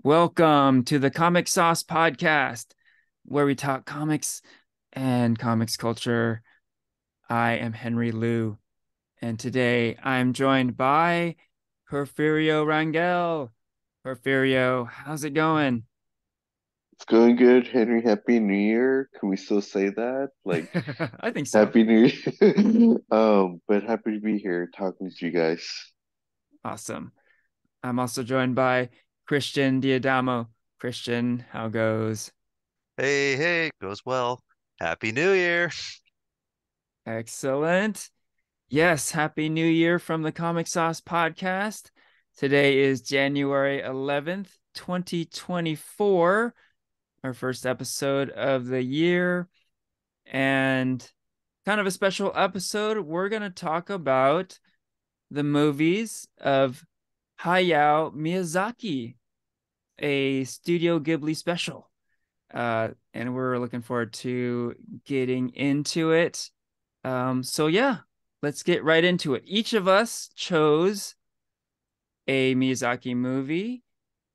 Welcome to the Comic Sauce Podcast, where we talk comics and comics culture. I am Henry Liu, and today I'm joined by Porfirio Rangel. Porfirio, how's it going? It's going good, Henry. Happy New Year. Can we still say that? Like, I think so. Happy New Year. But happy to be here talking to you guys. Awesome. I'm also joined by Christian Diadamo. Christian, how goes? Hey, hey, goes well. Happy New Year. Excellent. Yes, Happy New Year from the Comic Sauce Podcast. Today is January 11th, 2024, our first episode of the year, and kind of a special episode. We're going to talk about the movies of Hayao Miyazaki, a Studio Ghibli special. And we're looking forward to getting into it. So yeah, let's get right into it. Each of us chose a Miyazaki movie,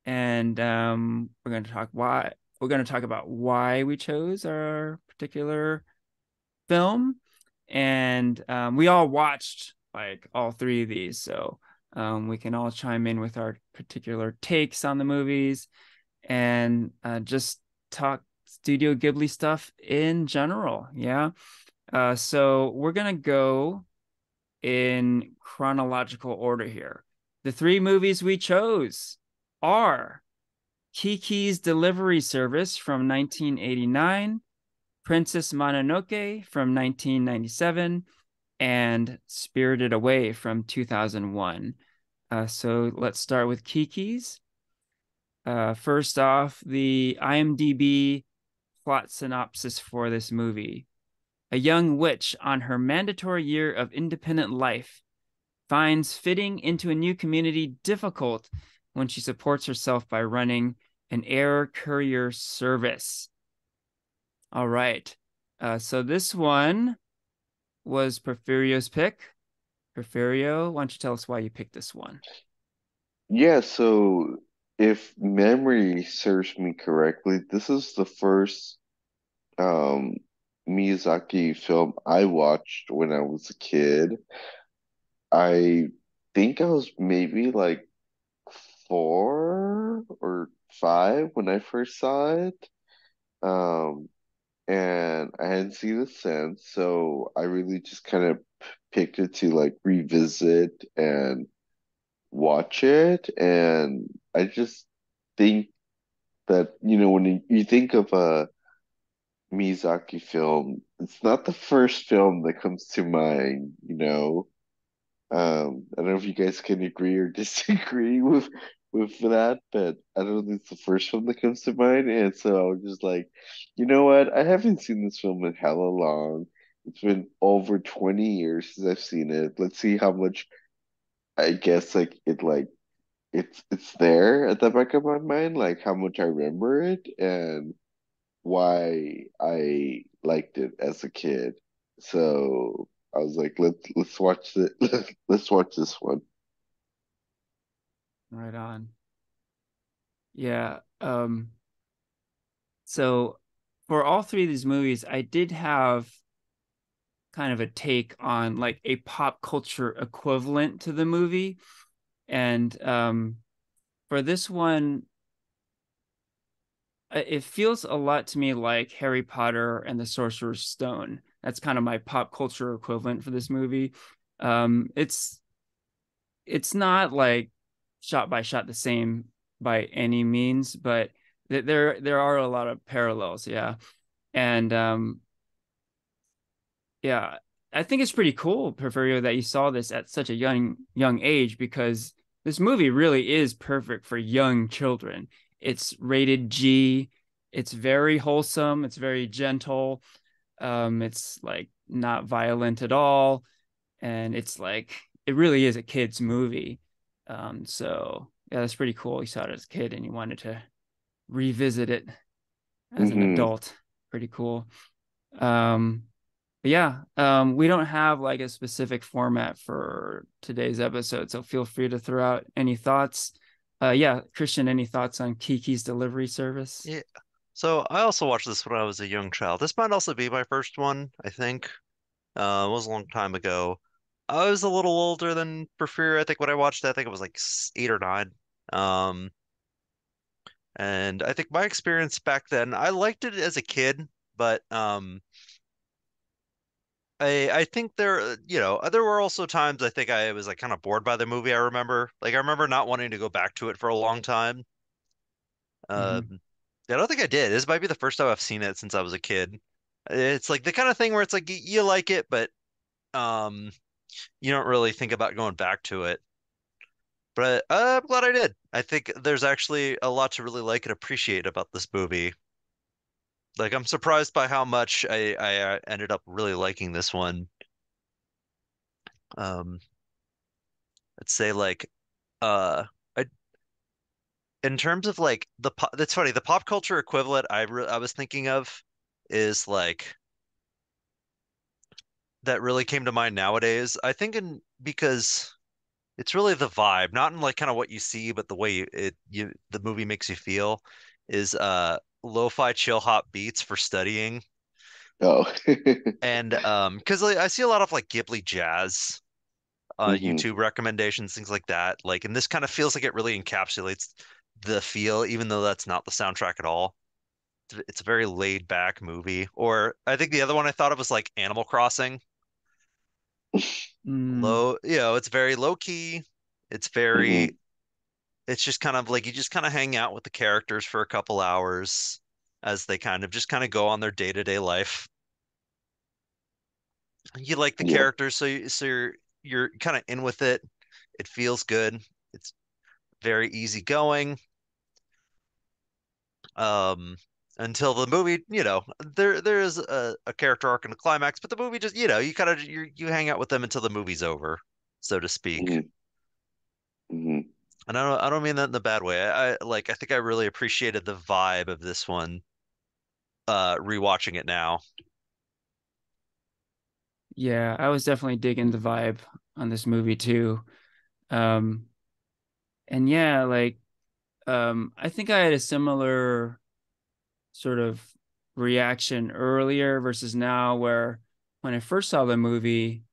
and we're going to talk about why we chose our particular film, and we all watched like all three of these, so we can all chime in with our particular takes on the movies and just talk Studio Ghibli stuff in general. Yeah. So we're gonna go in chronological order here. The three movies we chose are Kiki's Delivery Service from 1989, Princess Mononoke from 1997, and Spirited Away from 2001. So let's start with Kiki's. First off, the IMDb plot synopsis for this movie. A young witch on her mandatory year of independent life finds fitting into a new community difficult when she supports herself by running an air courier service. All right. So this one was Porfirio's pick. Porfirio, why don't you tell us why you picked this one? Yeah, so if memory serves me correctly, this is the first um Miyazaki film I watched when I was a kid. I think I was maybe like 4 or 5 when I first saw it. Um, and I hadn't seen it since, so I really just kind of picked it to like revisit and watch it. And I just think that, when you think of a Miyazaki film, it's not the first film that comes to mind. I don't know if you guys can agree or disagree with that, but I don't think it's the first one that comes to mind. And so I was just like, you know what? I haven't seen this film in hella long. It's been over 20 years since I've seen it. Let's see how much I guess it's there at the back of my mind, like how much I remember it and why I liked it as a kid. So I was like, let's watch it. Let's watch this one. Right on. Yeah. So for all three of these movies, I did have kind of a take on like a pop culture equivalent to the movie. And for this one, it feels a lot to me like Harry Potter and the Sorcerer's Stone. That's kind of my pop culture equivalent for this movie. It's not like shot by shot the same by any means, but there are a lot of parallels, yeah. And yeah, I think it's pretty cool, Porfirio, that you saw this at such a young age because this movie really is perfect for young children. It's rated G. It's very wholesome. It's very gentle. It's like not violent at all, and it's like it really is a kid's movie. So yeah, that's pretty cool. You saw it as a kid and you wanted to revisit it as an Hmm. adult. Pretty cool. Um, but yeah, we don't have like a specific format for today's episode, so feel free to throw out any thoughts. Yeah, Christian, any thoughts on Kiki's Delivery Service? Yeah. So I also watched this when I was a young child. This might also be my first one, I think. It was a long time ago. I was a little older than Porfirio. I think when I watched it, I think it was like 8 or 9. Um, and I think my experience back then, I liked it as a kid, but I think there were also times I think I was like kind of bored by the movie. I remember not wanting to go back to it for a long time. Hmm. Um, I don't think I did. This might be the first time I've seen it since I was a kid. It's like the kind of thing where it's like you like it, but um, you don't really think about going back to it. But I'm glad I did. I think there's actually a lot to really like and appreciate about this movie. Like I'm surprised by how much I ended up really liking this one. Um, let's say like uh I, in terms of like that's funny. The pop culture equivalent I was thinking of is like that really came to mind nowadays. I think in because it's really the vibe, not in like kind of what you see, but the way the movie makes you feel is lo-fi chill hop beats for studying. Oh. And because like, I see a lot of like Ghibli jazz Hmm. YouTube recommendations, things like that. Like, and this kind of feels like it really encapsulates the feel, even though that's not the soundtrack at all. It's a very laid back movie. Or I think the other one I thought of was like Animal Crossing. Mm, It's very low key. It's very, Hmm. it's just kind of like you just kind of hang out with the characters for a couple hours as they kind of go on their day-to-day life. You like the Yeah. characters, so you're kind of in with it. It feels good. It's very easygoing. Um, until the movie, there is a character arc and a climax, but the movie just, you kind of you hang out with them until the movie's over, so to speak. Hmm. Hmm. And I don't mean that in the bad way. I think I really appreciated the vibe of this one, rewatching it now. yeah, I was definitely digging the vibe on this movie too. Um, and yeah, like I think I had a similar sort of reaction earlier versus now, where when I first saw the movie,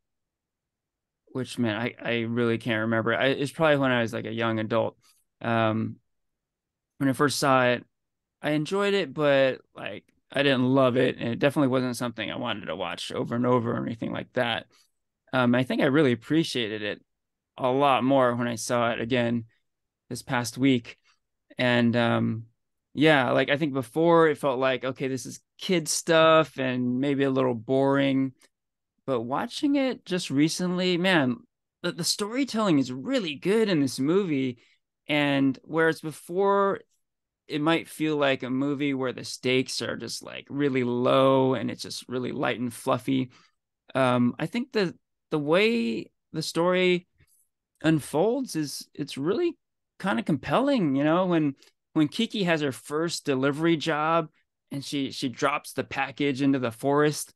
which man, I really can't remember. It's probably when I was like a young adult. Um, when I first saw it, I enjoyed it, but like I didn't love it, and it definitely wasn't something I wanted to watch over and over or anything like that. I think I really appreciated it a lot more when I saw it again this past week. And yeah, like I think before it felt like, okay, this is kid stuff and maybe a little boring. But watching it just recently, man, the storytelling is really good in this movie. And whereas before it might feel like a movie where the stakes are just like really low and it's just really light and fluffy. I think the way the story unfolds is it's really kind of compelling, when Kiki has her first delivery job and she drops the package into the forest.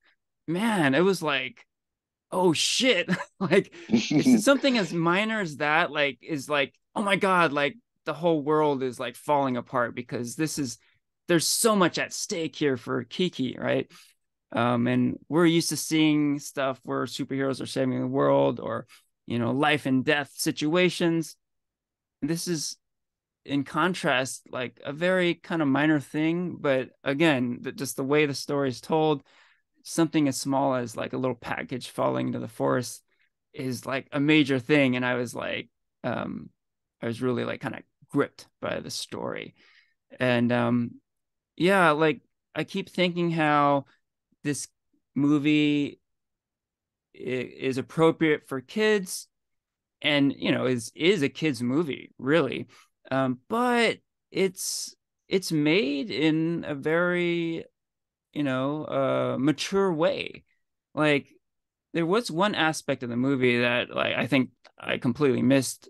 Man, it was like, oh shit. Like it's something as minor as that, like is like, oh my God, like the whole world is like falling apart because there's so much at stake here for Kiki, right? And we're used to seeing stuff where superheroes are saving the world or, life and death situations. This is, in contrast, like a very kind of minor thing. But again, just the way the story is told, something as small as like a little package falling into the forest is like a major thing. And um, I was really like kind of gripped by the story. And yeah, like I keep thinking how this movie is appropriate for kids and is a kids movie really, but it's it's made in a very mature way. Like there was one aspect of the movie that like I think I completely missed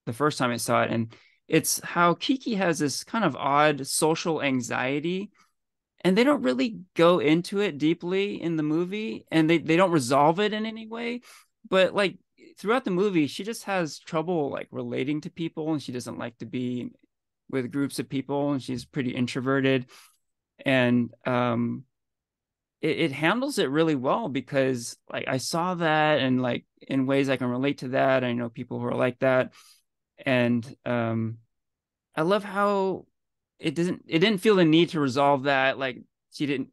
the first time I saw it, and it's how Kiki has this kind of odd social anxiety, and they don't really go into it deeply in the movie, and they don't resolve it in any way, but like throughout the movie, she just has trouble like relating to people, and she doesn't like to be with groups of people, and she's pretty introverted. And it handles it really well because like I saw that, and like in ways I can relate to that. I know people who are like that, and I love how it didn't feel the need to resolve that. Like she didn't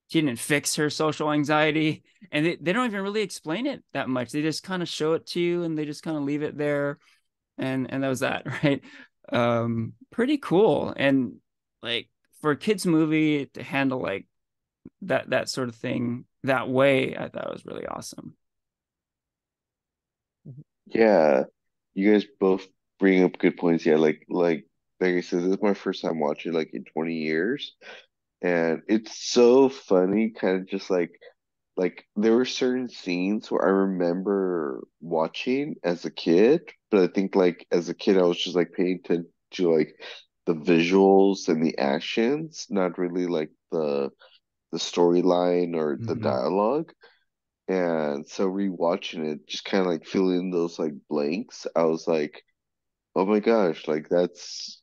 she didn't fix her social anxiety, and they don't even really explain it that much. They just kind of show it to you, and they just kind of leave it there, and that was that. Right. Pretty cool. And like for a kids movie to handle like that sort of thing that way, I thought it was really awesome. Yeah, you guys both bring up good points. Yeah, like I said, this is my first time watching like in 20 years, and it's so funny, kind of just like there were certain scenes where I remember watching as a kid, but I think like as a kid I was just like paying attention to like the visuals and the actions, not really like the storyline or the Mm-hmm. dialogue. And so rewatching it, just kind of like filling those like blanks, I was like, oh my gosh, like that's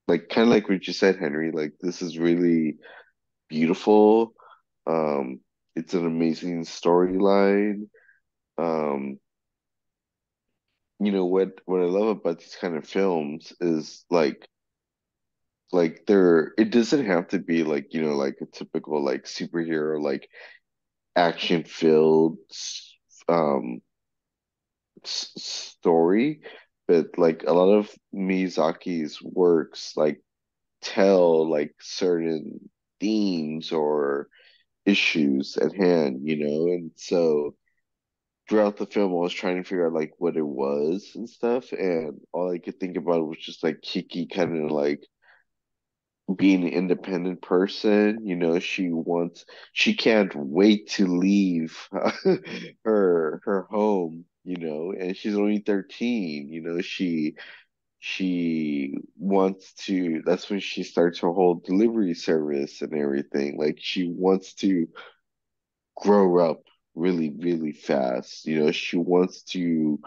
like kind of like what you said, Henry, like this is really beautiful. Um, it's an amazing storyline. Um, what I love about these kind of films is like they're it doesn't have to be like, like a typical like superhero like action filled um story, but like a lot of Miyazaki's works like tell like certain themes or issues at hand, and so throughout the film I was trying to figure out like what it was and stuff, and all I could think about was just like Kiki kind of like being an independent person. She can't wait to leave her home, and she's only 13. She wants to, that's when she starts her whole delivery service and everything. Like she wants to grow up really, really fast. She wants to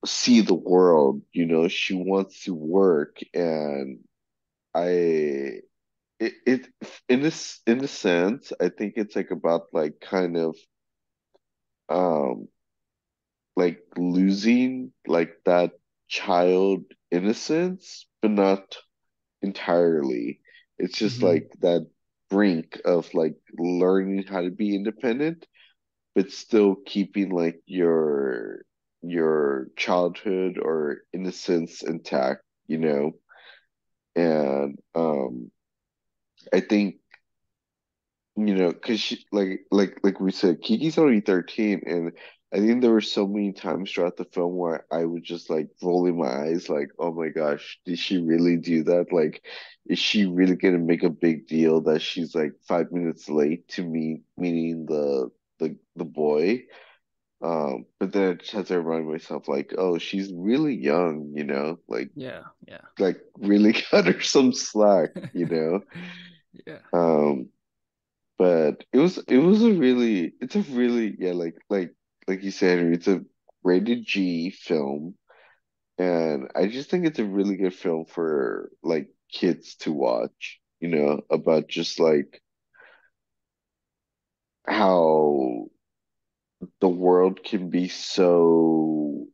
see the world, she wants to work. And I it in a sense, I think it's like about like kind of um like losing like that child innocence, but not entirely. It's just Mm-hmm. like that brink of like learning how to be independent, but still keeping like your childhood or innocence intact, and I think because she like we said, Kiki's only 13, and I think there were so many times throughout the film where I would just like rolling my eyes, like, oh my gosh, did she really do that? Like, is she really gonna make a big deal that she's like 5 minutes late to meeting the boy? But then I just had to remind myself, like, oh, she's really young, Yeah, yeah. like really cut her some slack. Yeah. Um, but it's a really, yeah, like you said, Henry, it's a rated G film, and I just think it's a really good film for like kids to watch, about just like how the world can be so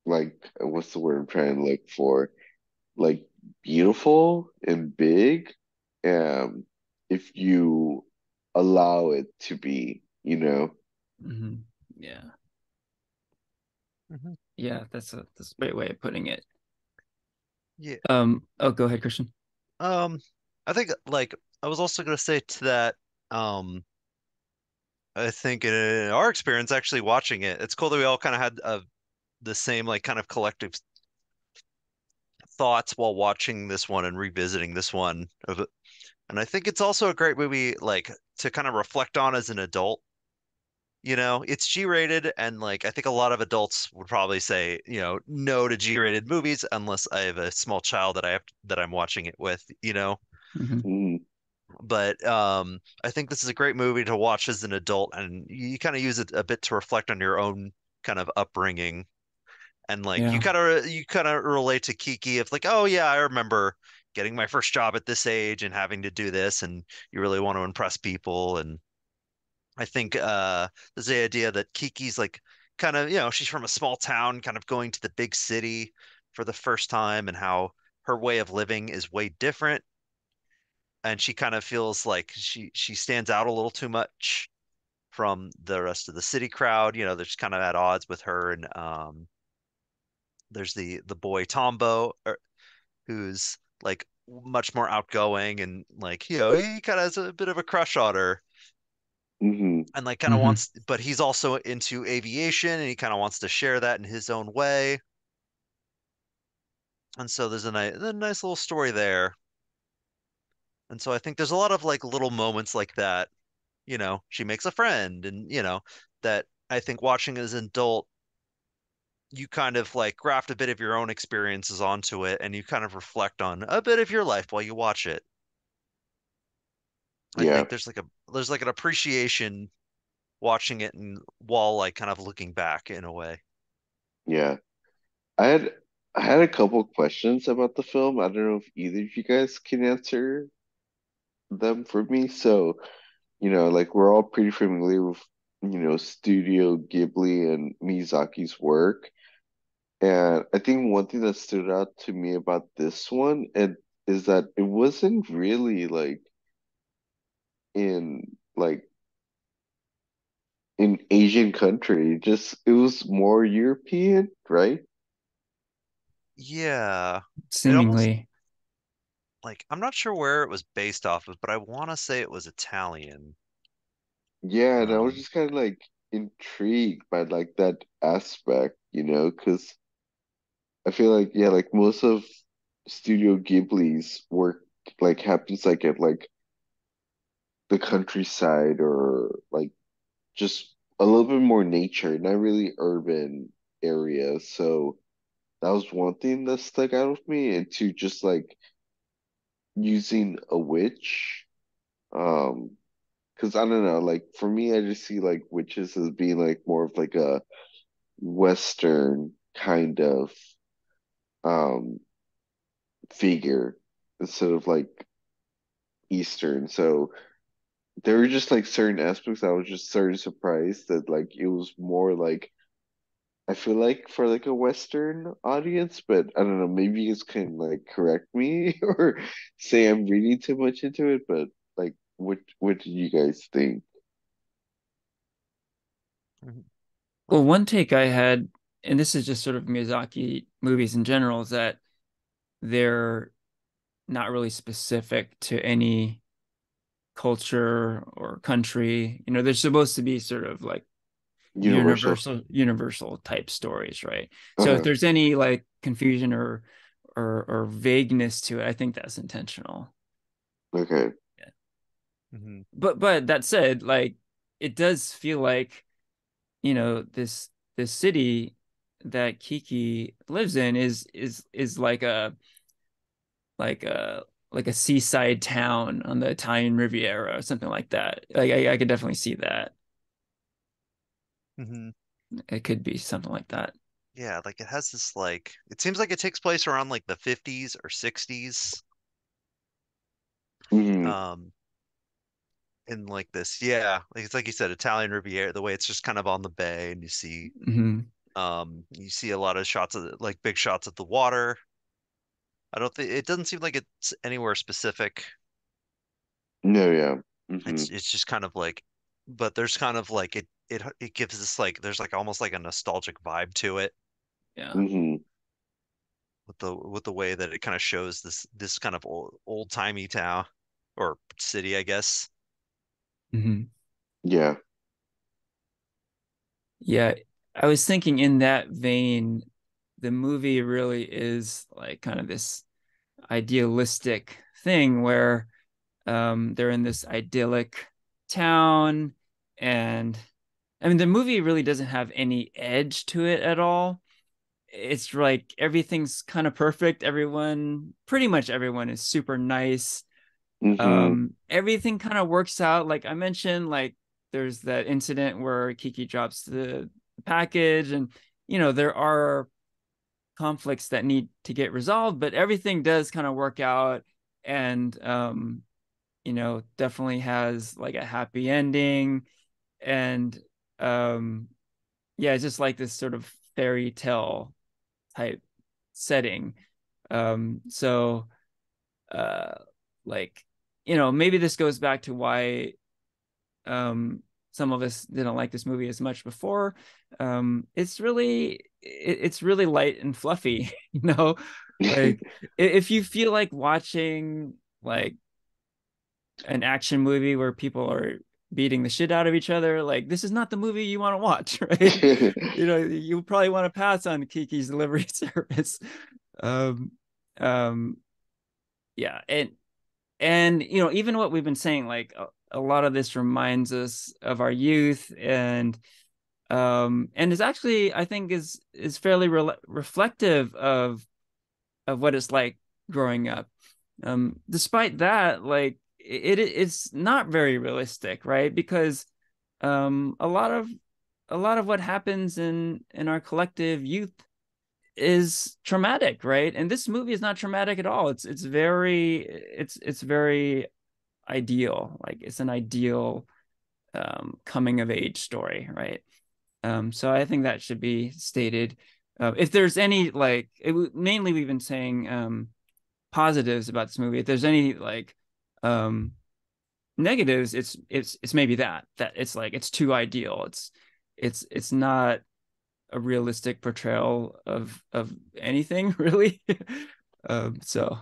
like what's the word I'm trying to look for? Like beautiful and big, um, if you allow it to be. Mm-hmm. Yeah. Mhm. Yeah, that's a great way of putting it. Yeah. Oh, go ahead, Christian. Um, I think like I was also gonna say to that, um, I think in our experience actually watching it, it's cool that we all kind of had the same like kind of collective thoughts while watching this one and revisiting this one. And I think it's also a great movie like to kind of reflect on as an adult. It's G-rated, and like I think a lot of adults would probably say, no to G-rated movies unless I have a small child that I'm watching it with. Mm-hmm. Mm, But I think this is a great movie to watch as an adult, and you kind of use it a bit to reflect on your own kind of upbringing. And like Yeah. you kind of relate to Kiki of like, oh yeah, I remember getting my first job at this age and having to do this, and you really want to impress people. And I think there's the idea that Kiki's like kind of, she's from a small town, kind of going to the big city for the first time, and how her way of living is way different. And she kind of feels like she stands out a little too much from the rest of the city crowd. They're just kind of at odds with her. And there's the boy Tombo, who's like much more outgoing, and like, he kind of has a bit of a crush on her, Hmm. and like kind of Hmm. wants, but he's also into aviation, and he kind of wants to share that in his own way. And so there's a nice little story there. And so I think there's a lot of like little moments like that. She makes a friend, and that I think watching as an adult, you kind of like graft a bit of your own experiences onto it, and you kind of reflect on a bit of your life while you watch it. I Yeah, think there's like an appreciation watching it, and while like kind of looking back in a way. yeah. I had I had a couple questions about the film. I don't know if either of you guys can answer them for me. So, like we're all pretty familiar with, Studio Ghibli and Miyazaki's work. And I think one thing that stood out to me about this one and is that it wasn't really like in like in Asian country, just it was more European, right? Yeah. It almost Seemingly. like I'm not sure where it was based off of, but I want to say it was Italian. Yeah, and I was Um, just kind of like intrigued by like that aspect, because I feel like yeah, like most of Studio Ghibli's work like happens like at like the countryside or like just a little bit more nature, not really urban areas. So that was one thing that stuck out with me, and two, just like using a witch. Um, because I don't know, like for me, I just see like witches as being like more of like a Western kind of um figure instead of like Eastern. So there were just like certain aspects I was just sort of surprised that like it was more like I feel like for like a Western audience, but I don't know, maybe you guys can like correct me or say I'm reading too much into it, but like what do you guys think? mhm. Well, one take I had, and this is just sort of Miyazaki movies in general, is that they're not really specific to any culture or country. They're supposed to be sort of like Universal. universal type stories, right? So if Uh-huh. there's any like confusion or vagueness to it, I think that's intentional. Okay. Yeah. Mhm. But that said, like it does feel like, this city that Kiki lives in is like a like a seaside town on the Italian Riviera or something like that. Like I could definitely see that. Mhm. It could be something like that. Yeah, like it has this like it seems like it takes place around like the 50s or 60s. Hmm. Um, in like this, yeah, like it's like you said, Italian Riviera, the way it's just kind of on the bay, and Hmm. you see a lot of shots of like big shots of the water. I don't think it doesn't seem like it's anywhere specific. No, yeah. Hmm. It's just kind of like, but there's kind of like it gives this like there's like almost like a nostalgic vibe to it Yeah. Hmm. with the way that it kind of shows this kind of old-timey town or city, I guess. Hmm. Yeah. Yeah. I was thinking in that vein, the movie really is like kind of this idealistic thing where they're in this idyllic town, and I mean the movie really doesn't have any edge to it at all. It's like everything's kind of perfect. Pretty much everyone is super nice. Mm-hmm. Everything kind of works out. Like I mentioned, like there's that incident where Kiki drops the package, and there are conflicts that need to get resolved, but everything does kind of work out, and definitely has like a happy ending. And um yeah, it's just like this sort of fairy tale type setting. So uh like maybe this goes back to why some of us didn't like this movie as much before. It's really light and fluffy, like if you feel like watching like an action movie where people are beating the shit out of each other, like this is not the movie you want to watch, right? You probably want to pass on Kiki's Delivery Service. um um yeah, and even what we've been saying, like a lot of this reminds us of our youth, and is actually, I think, is fairly reflective of what it's like growing up. Despite that, like it's not very realistic, right? Because a lot of what happens in our collective youth is traumatic, right? And this movie is not traumatic at all. It's very ideal. Like it's an ideal coming of age story, right? So I think that should be stated. If there's any like mainly we've been saying positives about this movie. If there's any like um negatives, it's maybe that it's like it's too ideal. It's not a realistic portrayal of anything really. So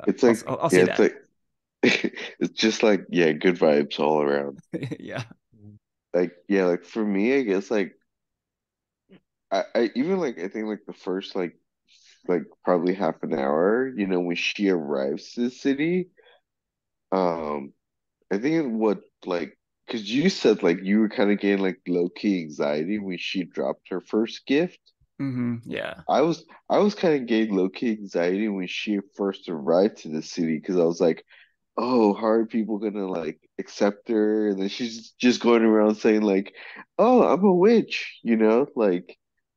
It's like, I'll yeah, say it's that. like, it's just like, yeah, good vibes all around. Yeah. Like, yeah, like for me, I guess like I even like I think like the first like probably half an hour, when she arrives to the city, um, I think what like because you said like you were kind of getting like low key anxiety when she dropped her first gift. Yeah. I was kind of getting low key anxiety when she first arrived to the city because I was like, oh, how are people gonna like accept her? And then she's just going around saying like, oh, I'm a witch,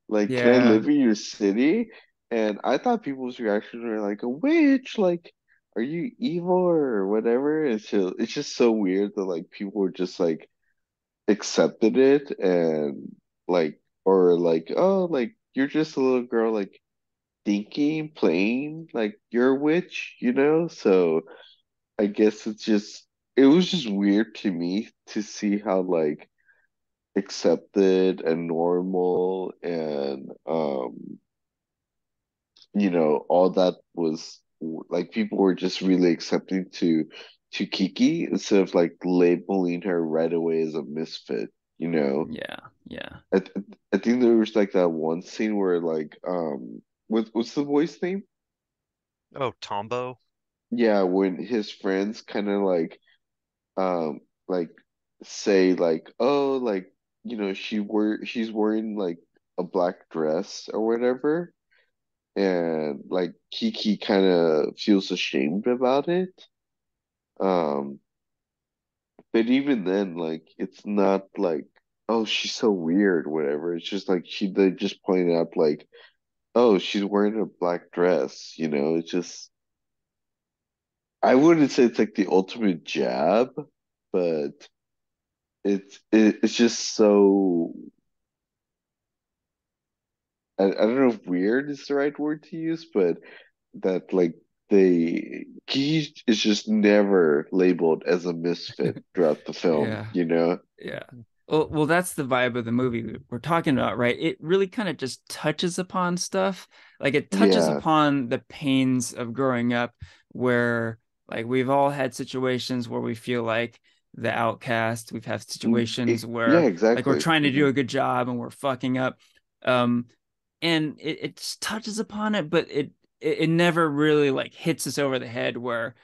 like can I Yeah. live in your city? And I thought people's reactions were like, a witch, like, are you evil or whatever? It's just so weird that like people were just like accepted it and like or like, oh, like you're just a little girl like thinking, playing, like you're a witch, So I guess it was just weird to me to see how like accepted and normal and all that was like people were just really accepting to Kiki instead of like labeling her right away as a misfit, you know. Yeah. Yeah. I th I think there was like that one scene where like what's the boy's name? Oh, Tombo. Yeah, when his friends kind of um like say like, oh, like she's wearing like a black dress or whatever, and like Kiki kind of feels ashamed about it. um but even then, like, it's not like, oh, she's so weird, whatever. It's just like they just point out like, oh, she's wearing a black dress, it's just, I wouldn't say it's like the ultimate jab, but it's just so, I don't know if weird is the right word to use, but that like he is just never labeled as a misfit throughout the film, Yeah. you know? Yeah. Well, that's the vibe of the movie we're talking about, right? It really kind of just touches upon stuff. Like it touches Yeah. upon the pains of growing up, where like we've all had situations where we feel like the outcast. We've had situations Yeah, where like we're exactly. trying to do a good job and we're fucking up. Um, and it just touches upon it, but it never really like hits us over the head where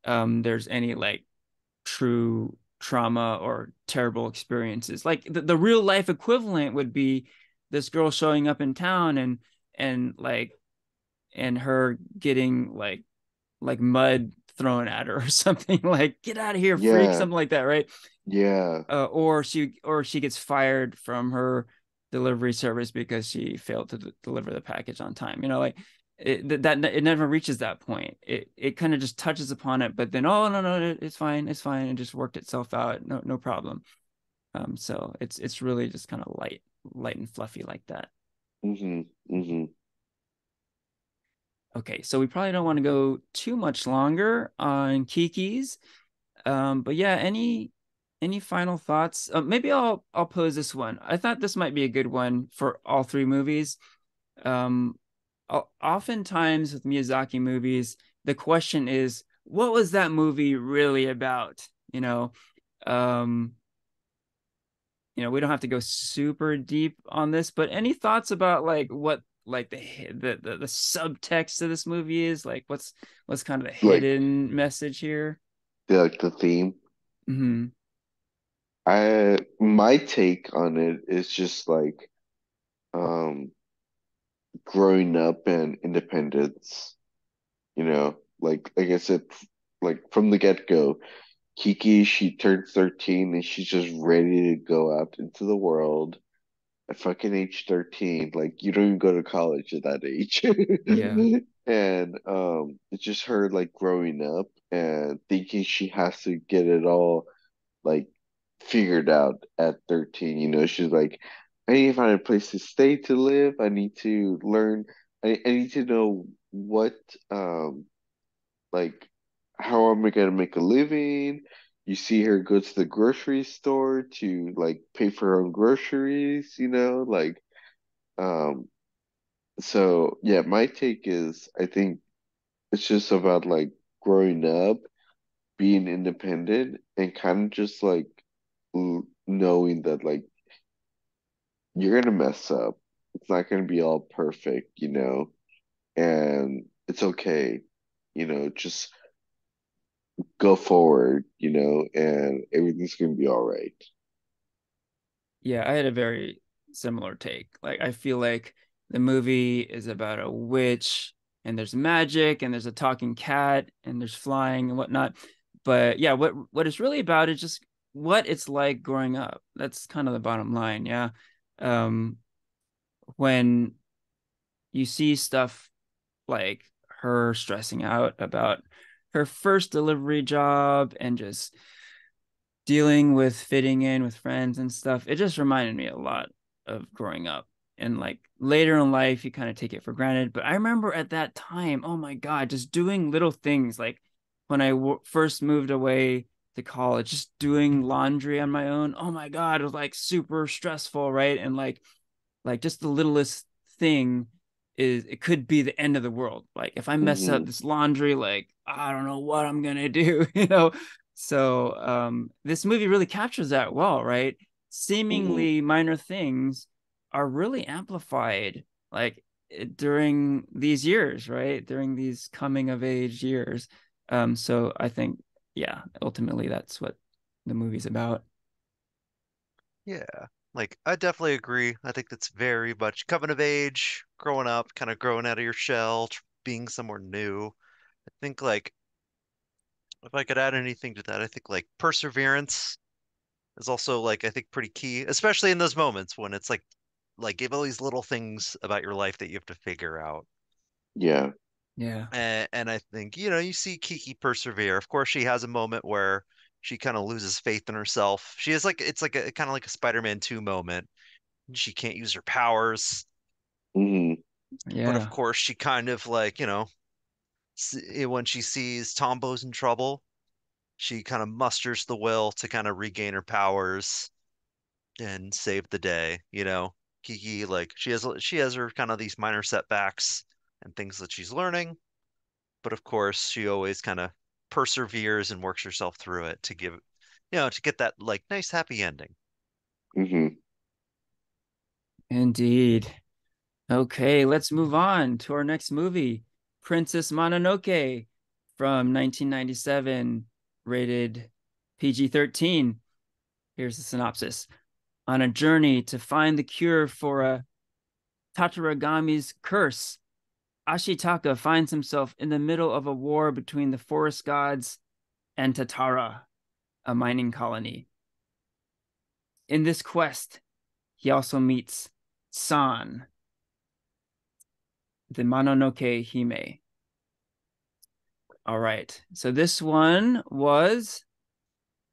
there's any like true trauma or terrible experiences. Like the real life equivalent would be this girl showing up in town and like and her getting like mud thrown at her or something, like get out of here, freak, Yeah. something like that, right? Yeah. Or she gets fired from her delivery service because she failed to deliver the package on time. Like it never reaches that point. It kind of just touches upon it, but then oh no no, it's fine, it's fine, it just worked itself out, no problem. So it's really just kind of light and fluffy like that. Mm-hmm. Mm-hmm. Okay, so we probably don't want to go too much longer on Kiki's. But yeah, any final thoughts? Maybe I'll pose this one. I thought this might be a good one for all three movies. Um, Oftentimes with Miyazaki movies, the question is, what was that movie really about? Um, we don't have to go super deep on this, but any thoughts about like what like the subtext of this movie is? Like what's kind of the Like hidden message here? the theme. Hmm. I my take on it is just like growing up and independence, like I said, like from the get-go, Kiki, she turned 13 and she's just ready to go out into the world at fucking age 13. Like you don't even go to college at that age. Yeah. And it's just her like growing up and thinking she has to get it all like figured out at 13. She's like, I need to find a place to stay to live. I need to learn. I need to know what like how am I gonna make a living? You see her go to the grocery store to like pay for her own groceries, like um so yeah, my take is I think it's just about like growing up, being independent, and kind of just like knowing that like you're gonna mess up. It's not gonna be all perfect, and it's okay, just go forward, and everything's gonna be all right. Yeah, I had a very similar take. Like, I feel like the movie is about a witch and there's magic and there's a talking cat and there's flying and whatnot. But yeah, what it's really about is just what it's like growing up. That's kind of the bottom line. Yeah. Um, when you see stuff like her stressing out about her first delivery job and just dealing with fitting in with friends and stuff, it just reminded me a lot of growing up. And like later in life, you kind of take it for granted. But I remember at that time, oh my God, just doing little things like when I first moved away to college, just doing laundry on my own. Oh my God, it was like super stressful, right? And like just the littlest thing is it could be the end of the world. Like if I mess up Hmm. this laundry, like I don't know what I'm gonna do, So this movie really captures that well, right? Hmm. Seemingly minor things are really amplified like during these years, right? During these coming of age years. So I think, yeah, ultimately that's what the movie's about. Yeah. Like I definitely agree. I think that's very much coming of age, growing up, kind of growing out of your shell, being somewhere new. I think like if I could add anything to that, I think like perseverance is also like I think pretty key, especially in those moments when it's like you have all these little things about your life that you have to figure out. Yeah. Yeah. And I think, you see Kiki persevere. Of course, she has a moment where she kind of loses faith in herself. She is like it's like a kind of like a Spider-Man 2 moment. She can't use her powers, Hmm. but of Yeah. course she kind of like, when she sees Tombo's in trouble, she kind of musters the will to kind of regain her powers and save the day. Kiki like she has her kind of these minor setbacks and things that she's learning, but of course she always kind of perseveres and works herself through it to get that like nice happy ending. Hmm. Indeed. Okay, let's move on to our next movie, Princess Mononoke from 1997, rated PG-13. Here's the synopsis. On a journey to find the cure for a Tataragami's curse, Ashitaka finds himself in the middle of a war between the forest gods and Tatara, a mining colony. In this quest, he also meets San, the Mononoke Hime. All right. So this one was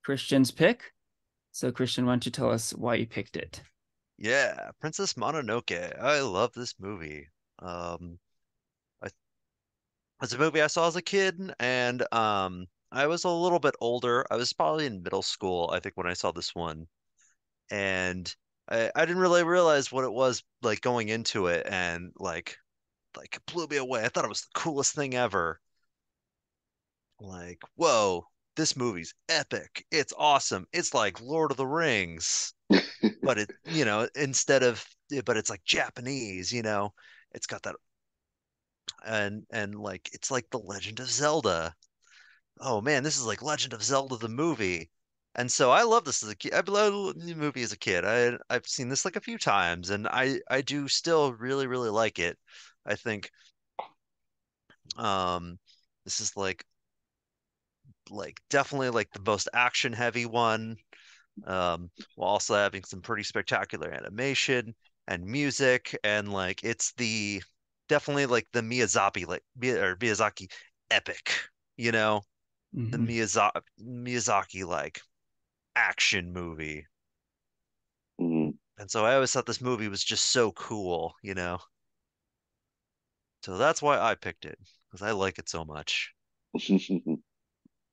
Christian's pick. So Christian, why don't you tell us why you picked it? Yeah, Princess Mononoke. I love this movie. Um, I, it's a movie I saw as a kid, and I was a little bit older. I was probably in middle school, I think, when I saw this one, and I didn't really realize what it was like going into it, and like it blew me away. I thought it was the coolest thing ever. Like, whoa, this movie's epic. It's awesome. It's like Lord of the Rings, but but it's like Japanese, It's got that and like it's like The Legend of Zelda. Oh man, this is like Legend of Zelda the movie. And so I love this as a kid. I love the movie as a kid. I've seen this like a few times and I do still really really like it. I think um this is like definitely like the most action heavy one, while also having some pretty spectacular animation and music, and like it's the definitely like the Miyazaki epic, you know, the Mm-hmm. Miyazaki like action movie. Mhm. And so I always thought this movie was just so cool. So that's why I picked it because I like it so much.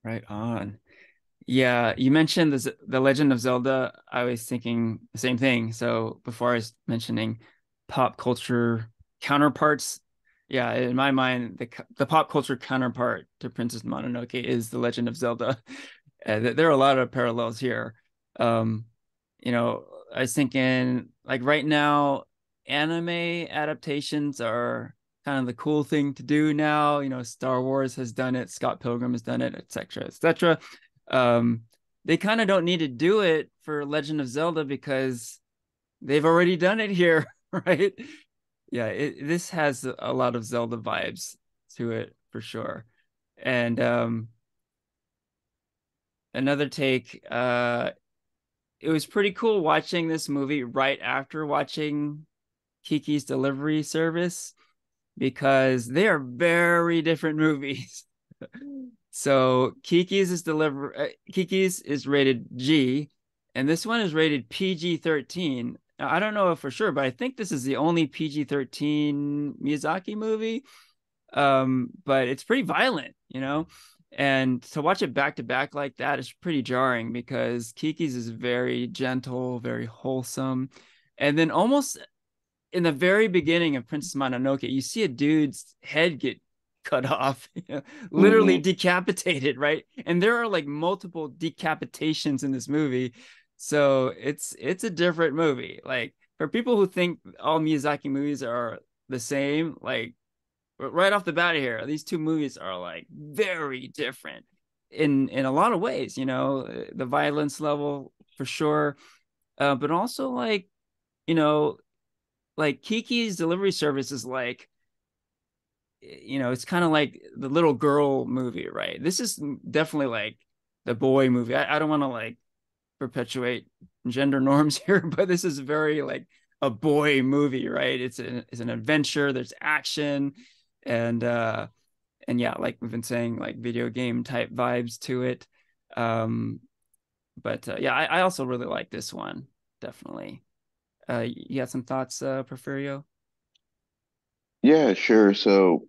Right on. Yeah, you mentioned the Legend of Zelda. I was thinking the same thing. So before I was mentioning pop culture counterparts, yeah, in my mind, the pop culture counterpart to Princess Mononoke is the Legend of Zelda. There are a lot of parallels here. Um, I was thinking like right now, anime adaptations are kind of the cool thing to do now. Star Wars has done it, Scott Pilgrim has done it, etc., etc. Um, they kind of don't need to do it for Legend of Zelda because they've already done it here, right? Yeah, this has a lot of Zelda vibes to it for sure. And another take, it was pretty cool watching this movie right after watching Kiki's Delivery Service because they are very different movies. So Kiki's is rated G, and this one is rated PG-13. Now, I don't know for sure, but I think this is the only PG-13 Miyazaki movie. But it's pretty violent. And to watch it back to back like that is pretty jarring because Kiki's is very gentle, very wholesome. And then almost in the very beginning of Princess Mononoke, you see a dude's head get cut off, literally Mhm. decapitated, right? And there are like multiple decapitations in this movie. So it's a different movie. Like for people who think all Miyazaki movies are the same, like right off the bat here, these two movies are like very different in a lot of ways, the violence level for sure. But also you know, like Kiki's Delivery Service is like, it's kind of like the little girl movie, right? This is definitely like the boy movie. I don't want to like perpetuate gender norms here, but this is very like a boy movie, right? It's an adventure, there's action, and yeah, like we've been saying, like video game type vibes to it. But yeah, I also really like this one, definitely. You got some thoughts, Porfirio? Yeah, sure. So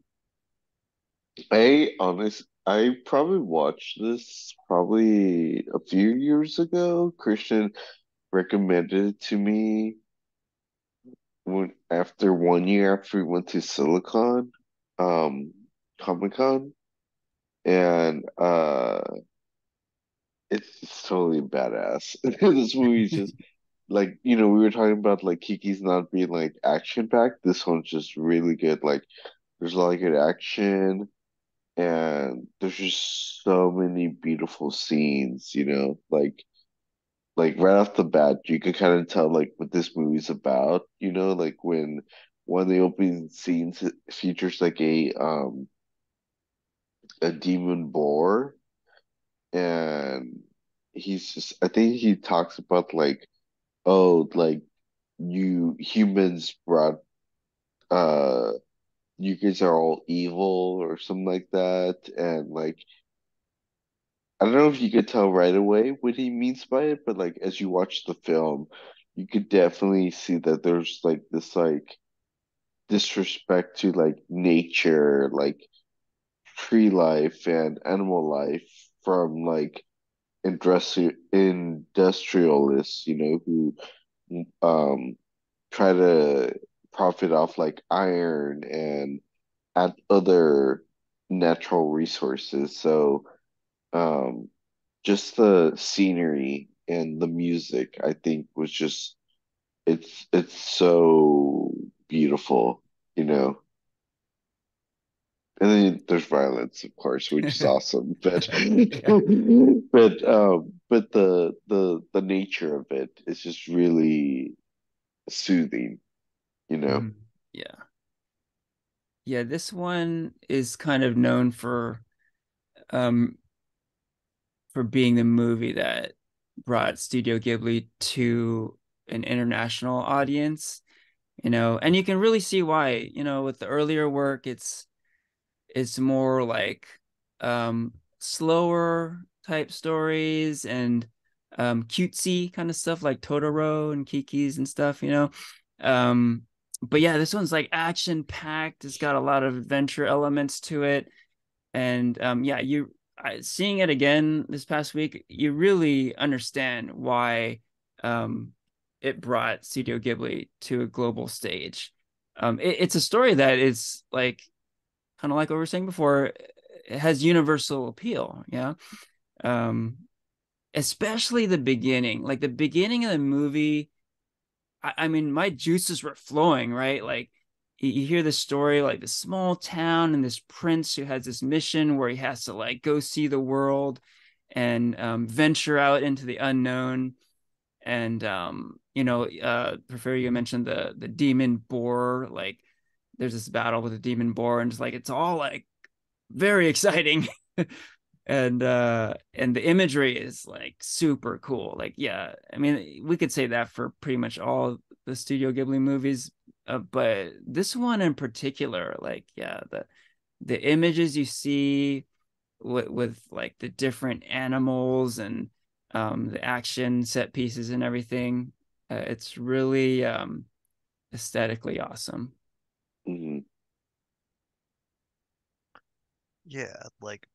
I probably watched this probably a few years ago. Christian recommended it to me when after 1 year after we went to Silicon, um, Comic Con, and it's totally badass. This movie's just like, we were talking about like Kiki's not being like action packed. This one's just really good. Like there's a lot of good action and there's just so many beautiful scenes, like right off the bat you could kind of tell like what this movie's about, like one of the opening scenes features like a demon boar, and he's just I think he talks about like, oh, like you humans brought uh you guys are all evil or something like that, and like I don't know if you could tell right away what he means by it, but like as you watch the film, you could definitely see that there's like this like disrespect to like nature, like tree life and animal life from like industrialists, who try to profit off like iron and other natural resources. So um, just the scenery and the music, I think, was just it's so beautiful, you know. And then there's violence, of course, which is awesome. But Yeah. but the nature of it is just really soothing, you know. Mhm. Yeah. Yeah, this one is kind of known um for being the movie that brought Studio Ghibli to an international audience, and you can really see why, with the earlier work, it's more like slower type stories and cutesy kind of stuff like Totoro and Kiki's and stuff. Um, but yeah, this one's like action packed. It's got a lot of adventure elements to it, and yeah, seeing it again this past week, you really understand why um, it brought Studio Ghibli to a global stage. It's a story that is like kind of like what we were saying before, it has universal appeal. Yeah. Um, Especially the beginning, like the beginning of the movie. I mean, my juices were flowing, right? Like you hear the story, like this small town and this prince who has this mission where he has to like go see the world and venture out into the unknown. And Porfirio mentioned the demon boar. Like there's this battle with the demon boar, and just like it's all like very exciting. And the imagery is like super cool. Like, yeah, I mean, we could say that for pretty much all the Studio Ghibli movies, but this one in particular, like, yeah, the images you see with like the different animals and the action set pieces and everything, it's really aesthetically awesome. Hmm. Yeah, like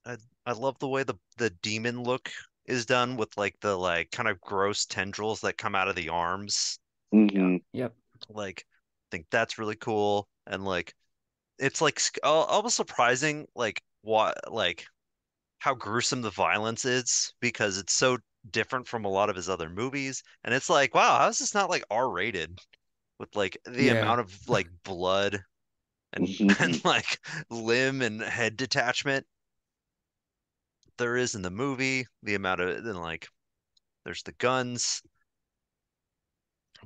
I I love the way the demon look is done with like the like kind of gross tendrils that come out of the arms. Yeah. Hmm. Yep. Like, I think that's really cool. And like, it's like almost surprising, like what, like how gruesome the violence is because it's so different from a lot of his other movies. And it's like, wow, how is this not like R-rated with like the Yeah. amount of like blood and Hmm. and like limb and head detachment there is in the movie, the amount of then like there's the guns,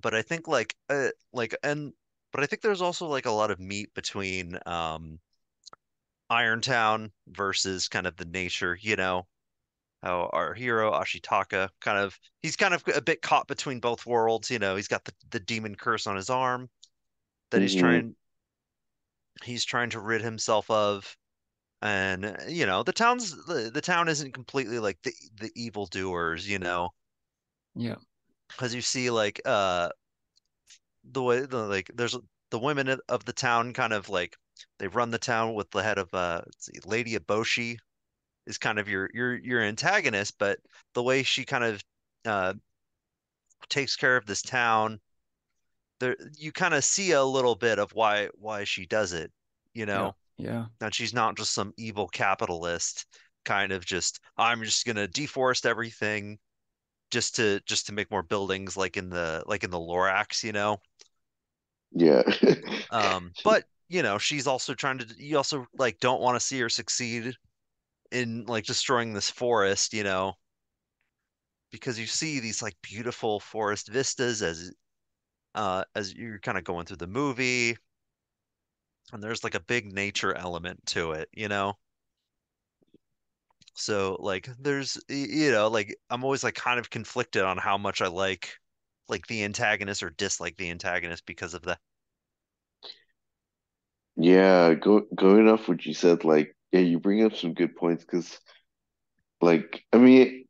but I think like and but I think there's also like a lot of meat between Irontown versus kind of the nature, how our hero Ashitaka he's kind of a bit caught between both worlds, he's got the demon curse on his arm that Hmm. he's trying to rid himself of. And the town isn't completely like the evildoers, Yeah. because you see like the way like there's the women of the town kind of like they run the town with the head of let's see, Lady Eboshi is kind of your antagonist, but the way she kind of uh takes care of this town, there you kind of see a little bit of why she does it, you Yeah. know, Yeah. that she's not just some evil capitalist kind of just I'm just gonna deforest everything just to make more buildings like in the Lorax, Yeah. But she's also trying to you also like don't want to see her succeed in like destroying this forest, because you see these like beautiful forest vistas as you're kind of going through the movie, and there's like a big nature element to it, you know? So like there's like I'm always like kind of conflicted on how much I like the antagonist or dislike the antagonist because of that. Yeah, going off what you said, like, yeah, you bring up some good points because, like, I mean,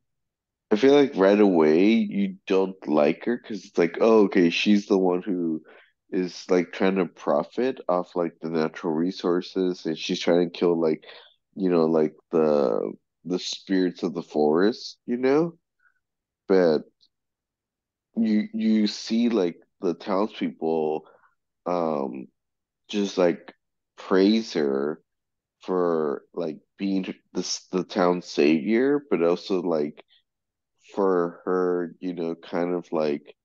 I feel like right away you don't like her because it's like, oh, okay, she's the one who is like trying to profit off like the natural resources, and she's trying to kill like, like the spirits of the forest, But you see like the townspeople um just like praise her for like being the town savior, but also like for her, kind of like,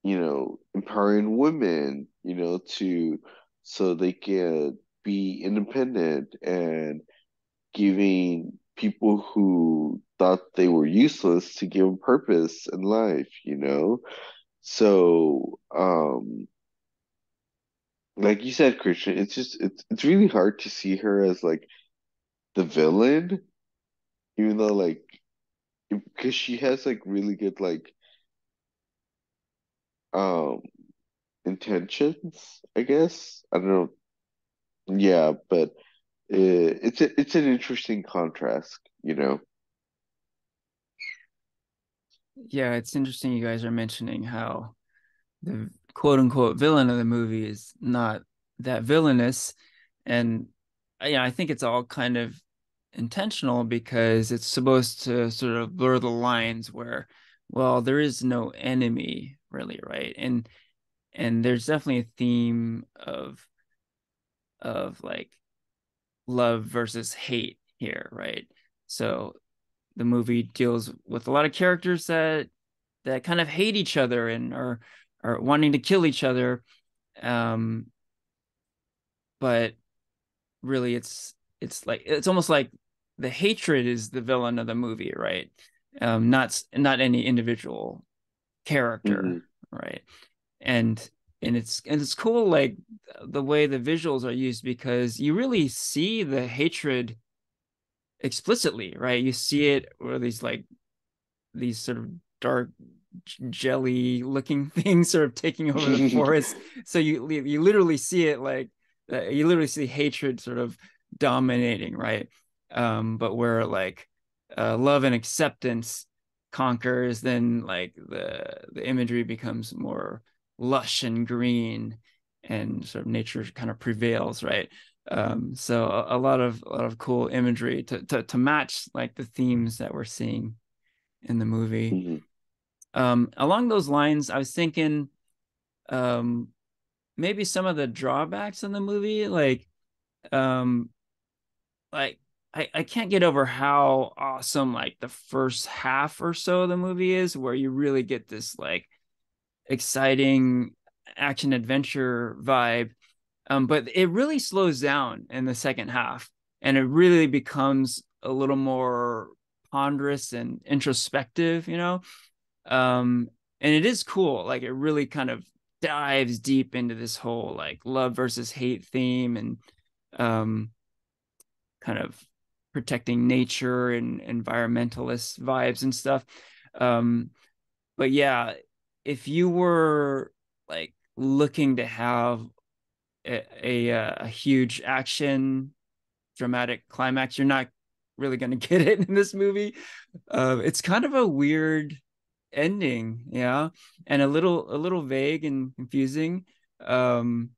empowering women, to so they can be independent and giving people who thought they were useless to give them purpose in life. So, like you said, Christian, it's really hard to see her as like the villain, even though like because she has like really good like um intentions, I guess. I don't know. Yeah, but it's an interesting contrast. Yeah, it's interesting you guys are mentioning how the quote unquote villain of the movie is not that villainous. And yeah, I think it's all kind of intentional because it's supposed to sort of blur the lines where, well, there is no enemy really, right? And there's definitely a theme of like love versus hate here, right? So the movie deals with a lot of characters that kind of hate each other and are wanting to kill each other. Um, but really it's like it's almost like the hatred is the villain of the movie, right? Not any individual character, Hmm. right? And and it's cool like the way the visuals are used because you really see the hatred explicitly, right? You see it where these sort of dark jelly looking things sort of taking over the forest. So you literally see it like you literally see hatred sort of dominating, right? But where like love and acceptance conquers, then like the imagery becomes more lush and green, and sort of nature kind of prevails, right? So a lot of cool imagery to match like the themes that we're seeing in the movie. Hmm. Along those lines, I was thinking um, maybe some of the drawbacks in the movie, um, like I can't get over how awesome like the first half or so of the movie is, where you really get this like exciting action adventure vibe. But it really slows down in the second half, and it really becomes a little more ponderous and introspective, um and it is cool, like it really kind of dives deep into this whole like love versus hate theme, and um kind of protecting nature and environmentalist vibes and stuff. But yeah, if you were like looking to have a huge action dramatic climax, you're not really going to get it in this movie. It's kind of a weird ending, yeah, and a little vague and confusing. Um,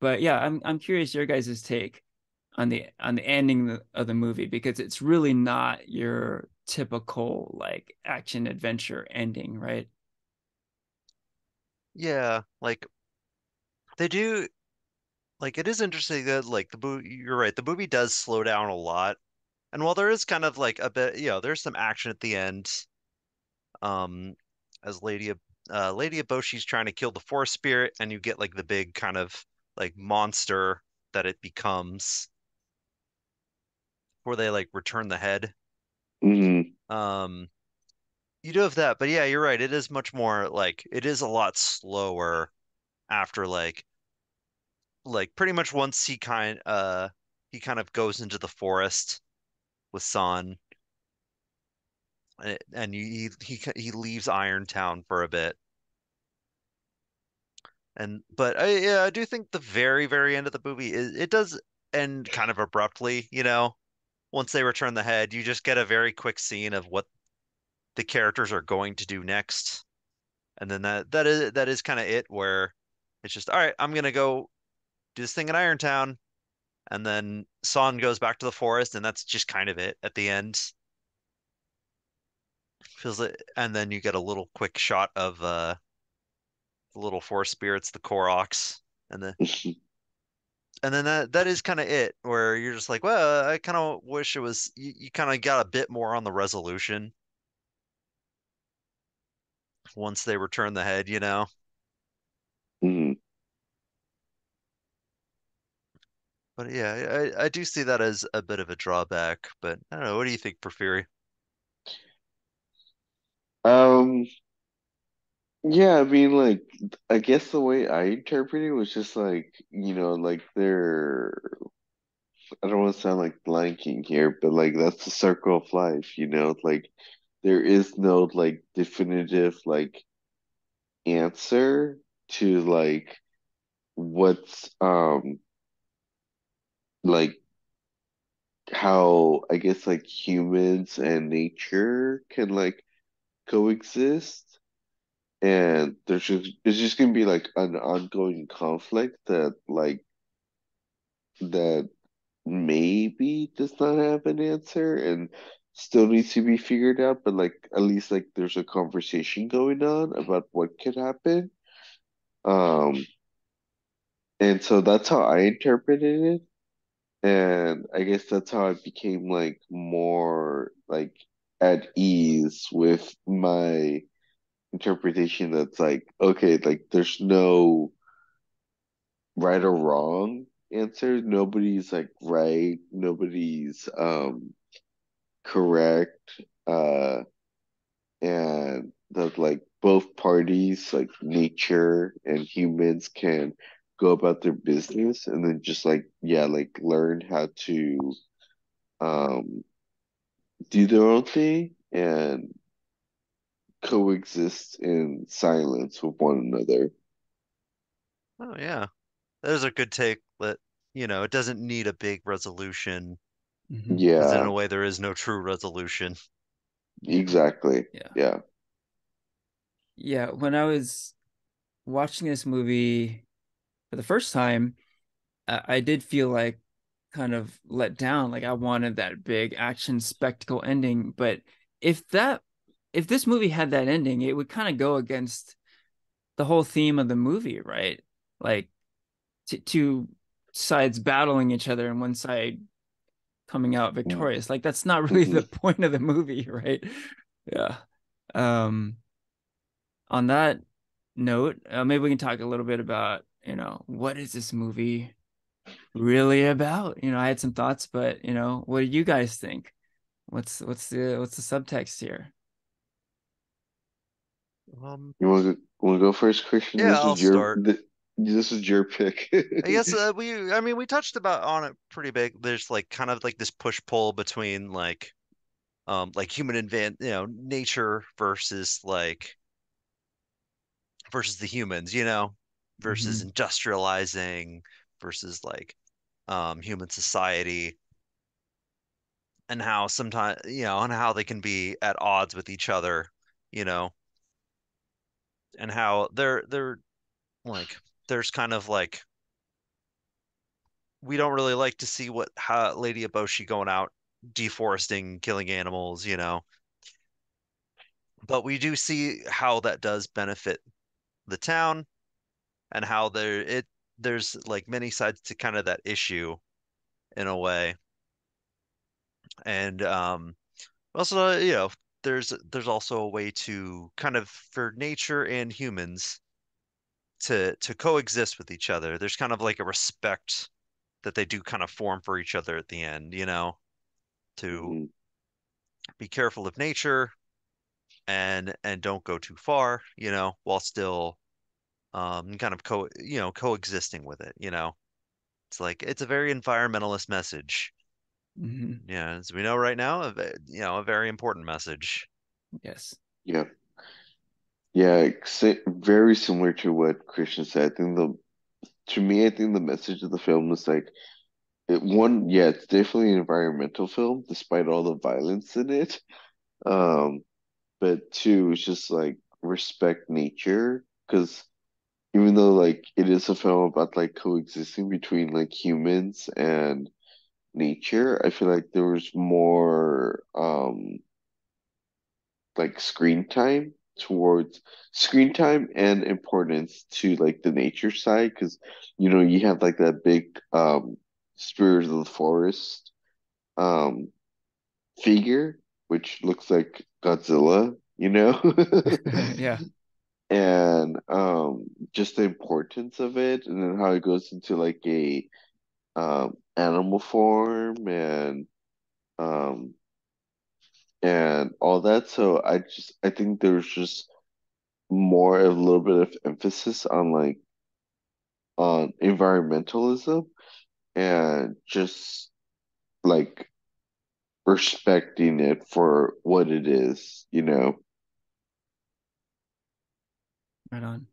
but yeah, I'm curious your guys' take on the ending of the movie, because it's really not your typical like action adventure ending, right? Yeah, like they do like it is interesting that like you're right, the movie does slow down a lot. And while there is kind of like a bit, there's some action at the end, um, as Lady Eboshi's trying to kill the forest spirit, and you get like the big kind of like monster that it becomes, where they like return the head. Hmm. Um, you do have that, but yeah, you're right. It is much more like it is a lot slower after like pretty much once he kind of goes into the forest with San and he leaves Irontown for a bit. And but yeah, I do think the very end of the movie it does end kind of abruptly, you know. Once they return the head, you just get a very quick scene of what the characters are going to do next. And then that is kind of it where it's just all right, I'm gonna go do this thing in Irontown, and then Son goes back to the forest, and that's just kind of it at the end. Feels like, and then you get a little quick shot of the little forest spirits, the Koroks, and the and then that is kind of it, where you're just like, well, I kind of wish it was you kind of got a bit more on the resolution once they return the head, you know. Mhm. But yeah, I do see that as a bit of a drawback. But I don't know. What do you think, Porfirio? Um, yeah, I mean, like, I guess the way I interpret it was just like, like I don't want to sound like Lion King here, but like that's the circle of life, like there is no like definitive like answer to like what's like how I guess like humans and nature can like coexist. And it's just gonna be like an ongoing conflict that maybe does not have an answer and still needs to be figured out, but like at least like there's a conversation going on about what could happen. Um, and so that's how I interpreted it. And I guess that's how I became like more like at ease with my interpretation that's like, okay, like there's no right or wrong answer. Nobody's like right, nobody's correct. And that like both parties, like nature and humans, can go about their business and then just like yeah, like learn how to um do their own thing and coexist in silence with one another. Oh yeah, there's a good take. That it doesn't need a big resolution Hmm. because in Yeah, a way there is no true resolution. Yeah. exactly. Yeah. Yeah. Yeah. When I was watching this movie for the first time, I did feel like kind of let down. Like I wanted that big action spectacle ending, but if that if this movie had that ending, it would kind of go against the whole theme of the movie, right? Like two sides battling each other and one side coming out victorious. Like that's not really Mm-hmm. the point of the movie, right? Yeah. Um, on that note, maybe we can talk a little bit about, what is this movie really about? I had some thoughts, but what do you guys think? What's the subtext here? Um, You want to go first, Christian? yeah, I'll start. This is your pick. I guess I mean, we touched about on it pretty big. There's like kind of like this push pull between like human nature versus the humans, versus Hmm. industrializing versus like human society and how sometimes, and how they can be at odds with each other, you know, and how they're like there's kind of like we don't really like to see what how Lady Eboshi going out deforesting, killing animals, but we do see how that does benefit the town and how there's like many sides to kind of that issue in a way. And also, there's also a way to kind of for nature and humans to coexist with each other. There's kind of like a respect that they do kind of form for each other at the end, to Mhm. be careful of nature, and don't go too far, while still kind of coexisting with it, It's like it's a very environmentalist message. Hmm. Yeah, as we know right now, a very important message. Yes. Yeah. Yeah, very similar to what Christian said. I think to me, I think the message of the film is like yeah, it's definitely an environmental film, despite all the violence in it. Um, but two, it's just like respect nature, because even though like it is a film about like coexisting between like humans and nature, I feel like there was more like screen time and importance to like the nature side, because you have like that big spirit of the forest um figure, which looks like Godzilla, Yeah. and just the importance of it, and then how it goes into like a animal form um and all that. So I think there's just more a little bit of emphasis on like on environmentalism and just like respecting it for what it is. Right on.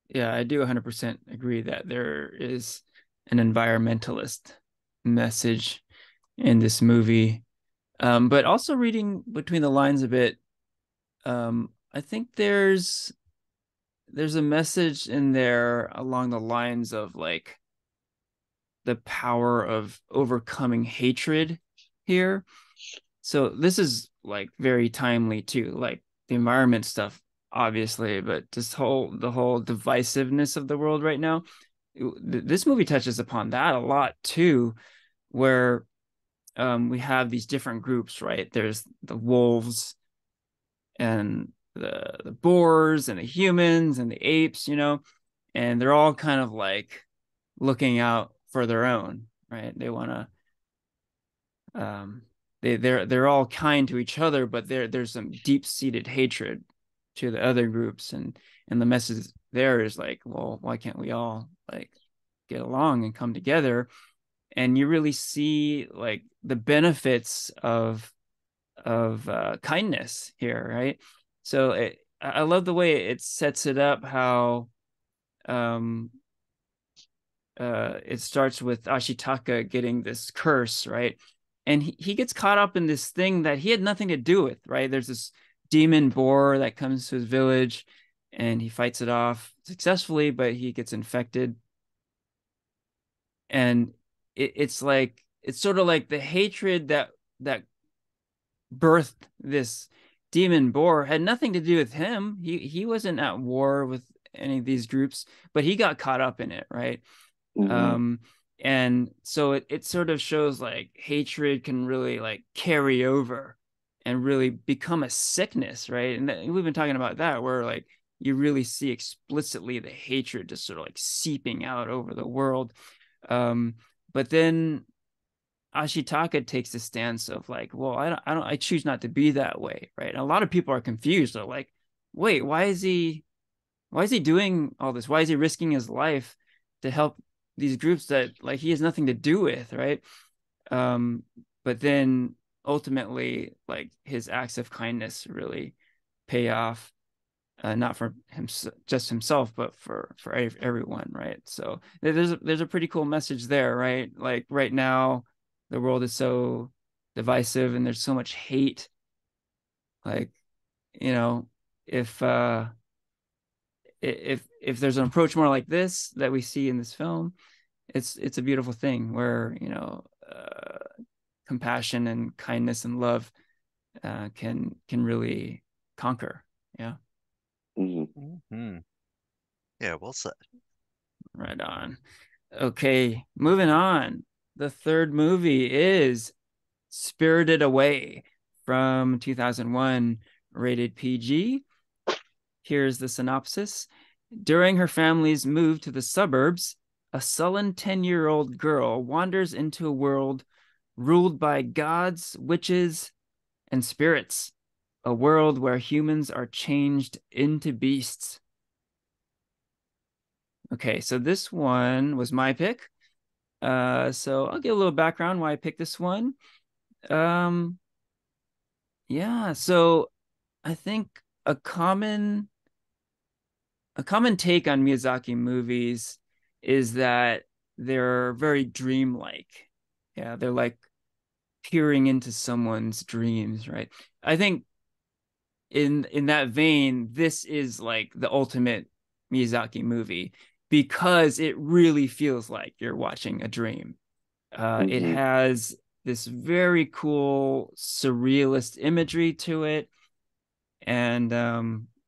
Yeah, I do 100% agree that there is an environmentalist message in this movie. But also reading between the lines a bit, I think there's a message in there along the lines of like the power of overcoming hatred here. So this is like very timely too, like the environment stuff, obviously, but the whole divisiveness of the world right now. This movie touches upon that a lot too, where we have these different groups, right? There's the wolves and the boars and the humans and the apes, and they're all kind of like looking out for their own, right? They want to um they're all kind to each other, but there's some deep-seated hatred to the other groups, and the message there is like, well, why can't we all like get along and come together? And you really see like the benefits of kindness here, right? So I love the way it sets it up, how um it starts with Ashitaka getting this curse, right? And he gets caught up in this thing that he had nothing to do with, right? There's this demon boar that comes to his village and he fights it off successfully, but he gets infected. And it's sort of like the hatred that birthed this demon boar had nothing to do with him. He wasn't at war with any of these groups, but he got caught up in it, right? Hmm. um and so it sort of shows like hatred can really like carry over and really become a sickness, right? And we've been talking about that, where like you really see explicitly the hatred just sort of like seeping out over the world. um but then Ashitaka takes the stance of like, well, I choose not to be that way, right? And a lot of people are confused. They're like, wait, why is he doing all this? Why is he risking his life to help these groups that like he has nothing to do with, right? Um, but then ultimately, like his acts of kindness really pay off, not for him just himself, but for everyone, right? So there's a pretty cool message there, right? Like right now, the world is so divisive and there's so much hate. Like, you know, if if there's an approach more like this that we see in this film, it's a beautiful thing where compassion and kindness and love can really conquer. Yeah, Hmm. Hmm. Yeah, well said. right on. Okay, moving on. The third movie is Spirited Away from 2001, rated PG. Here's the synopsis. During her family's move to the suburbs, a sullen 10-year-old girl wanders into a world ruled by gods, witches, and spirits. a world where humans are changed into beasts. Okay, so this one was my pick. So I'll give a little background why I picked this one. Um, yeah, so I think a common a common take on Miyazaki movies is that they're very dreamlike. Yeah, they're like peering into someone's dreams, right? I think in that vein, this is like the ultimate Miyazaki movie because it really feels like you're watching a dream. It Hmm. has this very cool surrealist imagery to it, and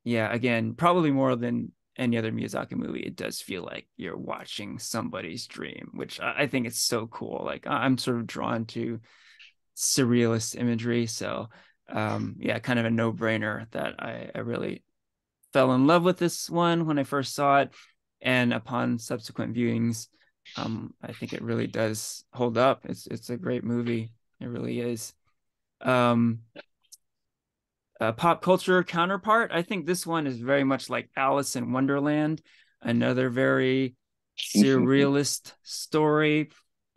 yeah, again, probably more than any other Miyazaki movie, it does feel like you're watching somebody's dream, which I think it's so cool. Like I'm sort of drawn to surrealist imagery, so yeah, kind of a no-brainer that I really fell in love with this one when I first saw it, and upon subsequent viewings, I think it really does hold up. It's a great movie. It really is. Um, Pop culture counterpart, I think this one is very much like Alice in Wonderland, another very surrealist story.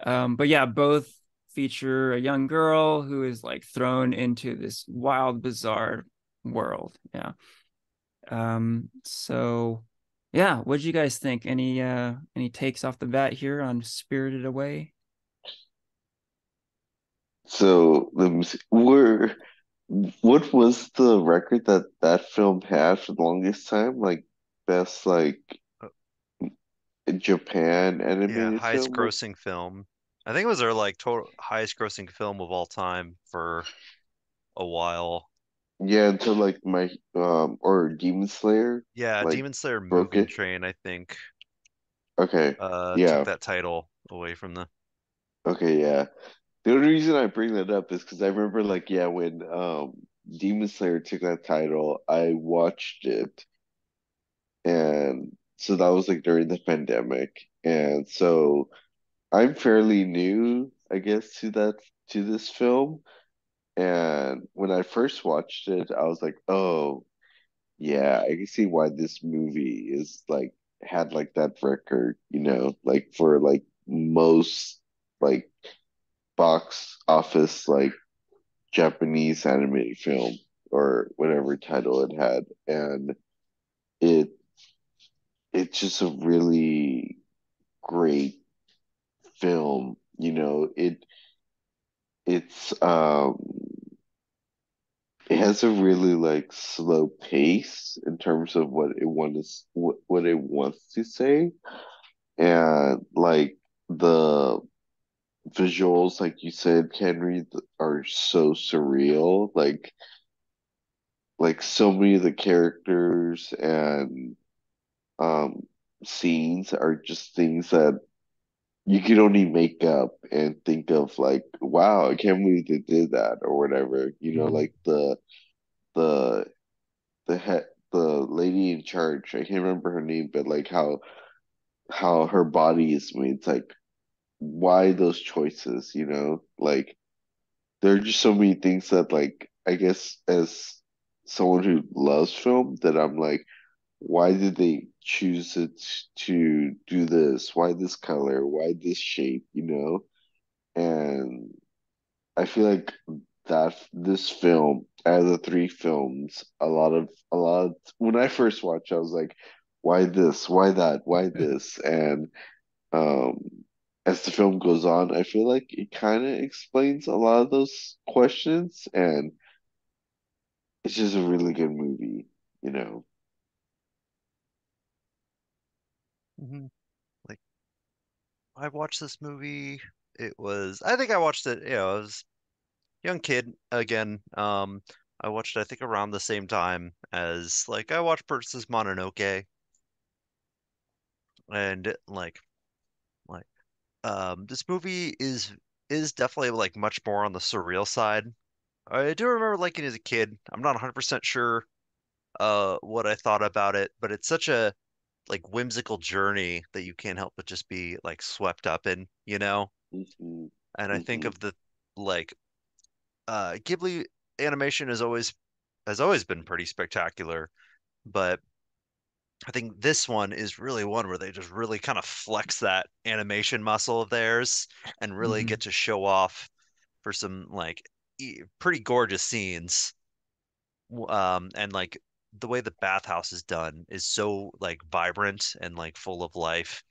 But yeah, both feature a young girl who is like thrown into this wild, bizarre world. Yeah. So yeah, what did you guys think? Any takes off the bat here on Spirited Away? So let me see. What was the record that that film had for the longest time? Like best like Uh, Japan yeah, animated highest film? Like grossing film. I think it was our like total highest grossing film of all time for a while. yeah, until like my or Demon Slayer Yeah, like Demon Slayer broke Mugen it. Train, I think, Okay. took Yeah. that title away from the. Okay, yeah. The only reason I bring that up is because I remember like yeah, when Demon Slayer took that title, I watched it, and so that was like during the pandemic. And so I'm fairly new, I guess, to this film. And when I first watched it, I was like, oh, yeah, I can see why this movie is like had like that record, like for like most like box office like Japanese animated film or whatever title it had. And it it's just a really great film. It's it has a really like slow pace in terms of what it wants to say, and like the visuals, like you said, Henry, are so surreal. Like so many of the characters and um scenes are just things that you could only make up and think of like, wow, I can't believe they did that or whatever. Mhm. Like the the lady in charge. I can't remember her name, but like how her body is made. It's like why those choices, Like there are just so many things that like I guess as someone who loves film that I'm like, why did they choose it to do this? Why this color? Why this shape? And I feel like that this film, out of the three films, a lot of when I first watched, I was like, why this? Why that? Why this? And um, as the film goes on, I feel like it kind of explains a lot of those questions, and it's just a really good movie. Mhm. Like I watched this movie. I think I watched it, I was a young kid again. I watched it, I think around the same time as like I watched Princess Mononoke and like this movie is definitely like much more on the surreal side. I do remember liking it as a kid. I'm not 100% sure what I thought about it, but it's such a like whimsical journey that you can't help but just be like swept up in. Hmm. And I think Hmm. of the like Ghibli animation is always has always been pretty spectacular, but I think this one is really one where they just really kind of flex that animation muscle of theirs and really Hmm. get to show off for some like pretty gorgeous scenes. And like the way the bathhouse is done is so like vibrant and like full of life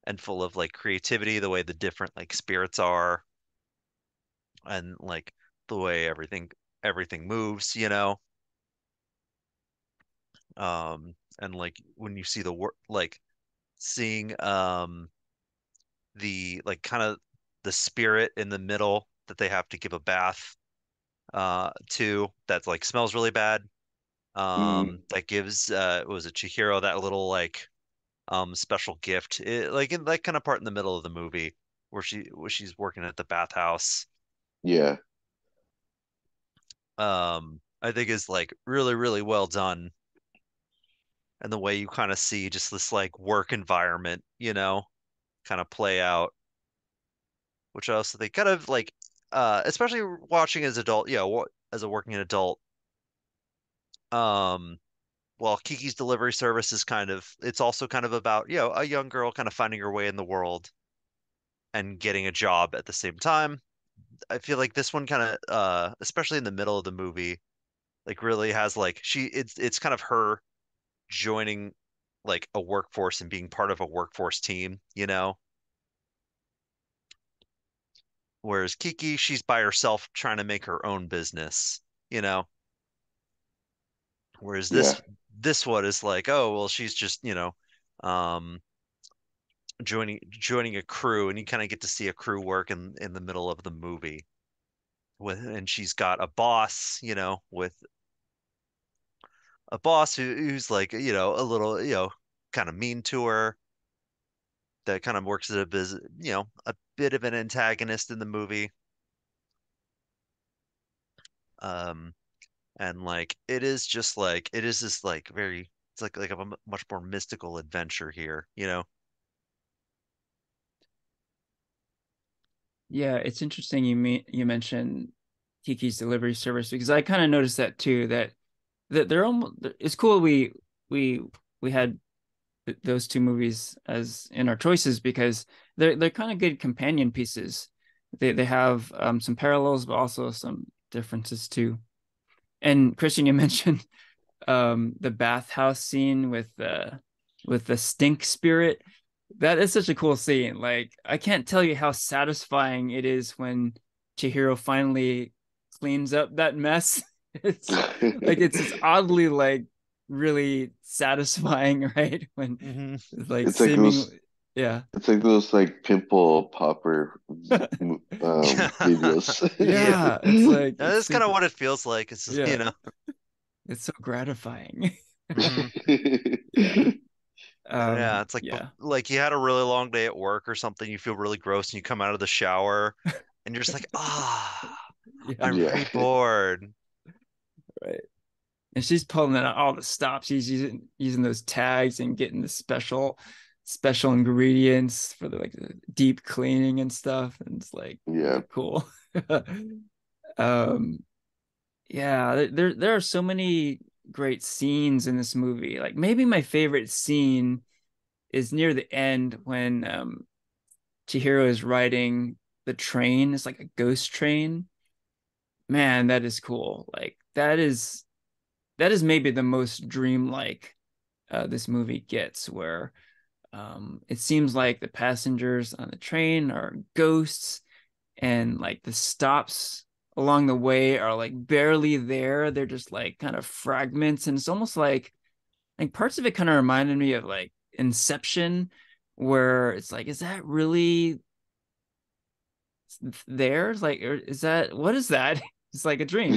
and full of like creativity, the way the different like spirits are and like the way everything moves, you know. And like when you see the work like seeing the like kind of the spirit in the middle that they have to give a bath to that like smells really bad. Mm, That gives what was it Chihiro that little like special gift. Like in that kind of part in the middle of the movie where she's working at the bathhouse. yeah, I think is like really, really well done. And the way you kind of see just this like work environment, you know, kind of play out, which I also think kind of like especially watching as adult, yeah, as a working adult. Um well, Kiki's Delivery Service is kind of it's also kind of about, a young girl kind of finding her way in the world and getting a job at the same time. I feel like this one kind of especially in the middle of the movie, like really has like it's kind of her joining like a workforce and being part of a workforce team, you know? Whereas Kiki, she's by herself trying to make her own business, you know? Whereas yeah, this one is like, oh, well, she's just, um joining a crew and you kind of get to see a crew work in the middle of the movie. And she's got a boss, with a boss who's like, a little, kind of mean to her that kind of works as a bit of an antagonist in the movie. Um, and like it is just like it is this like very it's like a much more mystical adventure here, you know? Yeah, it's interesting you mentioned Kiki's Delivery Service because I kind of noticed that too. That they're almost it's cool we we had those two movies as in our choices because they're kind of good companion pieces. They have some parallels but also some differences too. And Christian, you mentioned the bathhouse scene with the stink spirit. That is such a cool scene. Like I can't tell you how satisfying it is when Chihiro finally cleans up that mess. It's like it's just oddly like really satisfying, right? When Hmm. it's like it's like those, seemingly, yeah. it's like those like pimple popper Yeah. videos. Yeah. Yeah, it's like it's That's kind of super, what it feels like. It's, yeah, it's so gratifying. hmm. Yeah. Yeah, it's Yeah. like you had a really long day at work or something, you feel really gross and you come out of the shower and you're just like, Yeah. I'm Yeah, very bored. Right. And she's pulling out all the stops. She's using those tags and getting the special ingredients for the deep cleaning and stuff. And it's like yeah. really cool. um yeah, there are so many great scenes in this movie. Like maybe my favorite scene is near the end when Chihiro is riding the train. It's like a ghost train. Man, that is cool. Like that is maybe the most dreamlike this movie gets, where it seems like the passengers on the train are ghosts, and like the stops along the way are like barely there. They're just like kind of fragments, and it's almost like parts of it kind of reminded me of like Inception, where it's like, is that really theirs? Like, or is that what is that? It's like a dream,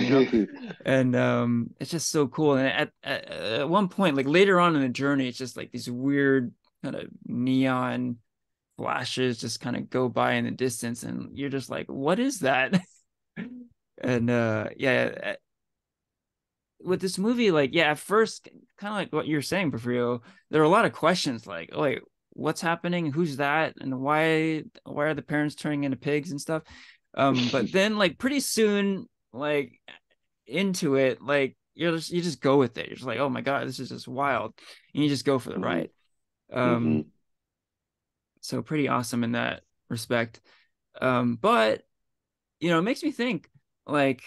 and it's just so cool. And at one point, like later on in the journey, it's just like these weird kind of neon flashes just kind of go by in the distance, and you're just like, what is that? And yeah, with this movie, like, yeah, at first, kind of like what you're saying, Porfirio, there are a lot of questions like, oh wait, what's happening? Who's that? And why are the parents turning into pigs and stuff? But then like pretty soon, like into it, like you just go with it. You're just like, oh my God, this is just wild. And you just go for the hmm ride. hmm Um, so pretty awesome in that respect. But it makes me think like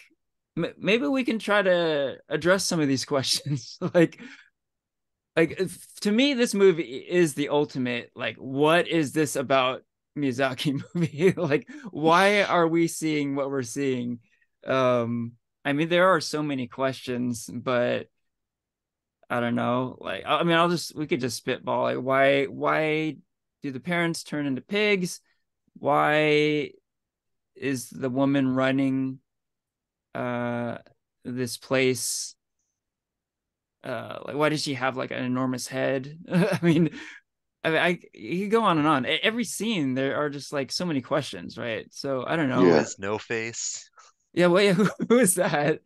maybe we can try to address some of these questions. To me, this movie is the ultimate, like, what is this about Miyazaki movie? Like, why are we seeing what we're seeing? Um, I mean, there are so many questions, but I don't know. Like, I mean, we could just spitball. Like, why do the parents turn into pigs? Why is the woman running uh this place? Like, why does she have like an enormous head? I you could go on and on. Every scene there are just like so many questions, right? So I don't Who know. Yeah. is No Face? Yeah, wait, who is that?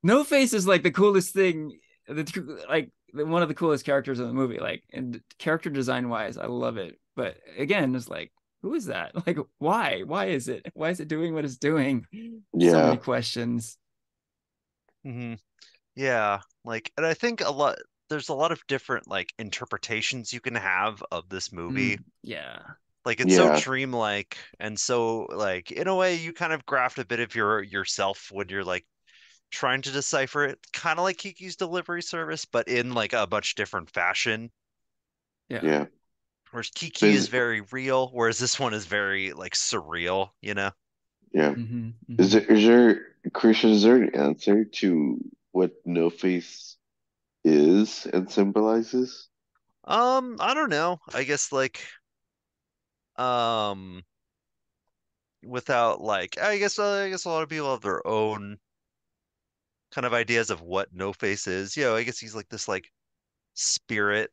No Face is like the coolest thing, like one of the coolest characters in the movie. Like, and character design wise, I love it. But again, it's like, who is that? Like, why? Why is it? Why is it doing what it's doing? So many Yeah. questions. Hmm. Yeah, like, and I think there's a lot of different like interpretations you can have of this movie. Yeah. Like it's so Yeah. dreamlike and so like in a way you kind of graft a bit of yourself when you're like trying to decipher it, kind of like Kiki's Delivery Service, but in like a much different fashion. Yeah. Yeah. Whereas Kiki is Is very real, whereas this one is very like surreal, you know? yeah. Hmm. Hmm. Is there Christian, is there an answer to what no face is and symbolizes? I don't know. I guess like um without like I guess a lot of people have their own kind of ideas of what No Face is. I guess he's like this like spirit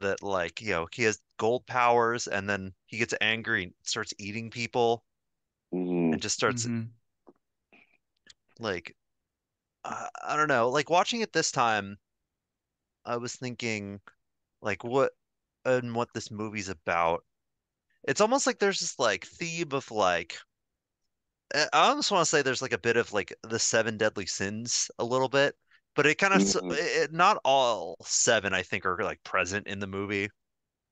that like, he has gold powers and then he gets angry and starts eating people hmm and just starts Hmm. like I don't know. Like watching it this time, I was thinking like what this movie's about. It's almost like there's this like theme of like I almost want to say there's like a bit of like the seven deadly sins a little bit, but it kind of hmm not all seven I think are like present in the movie.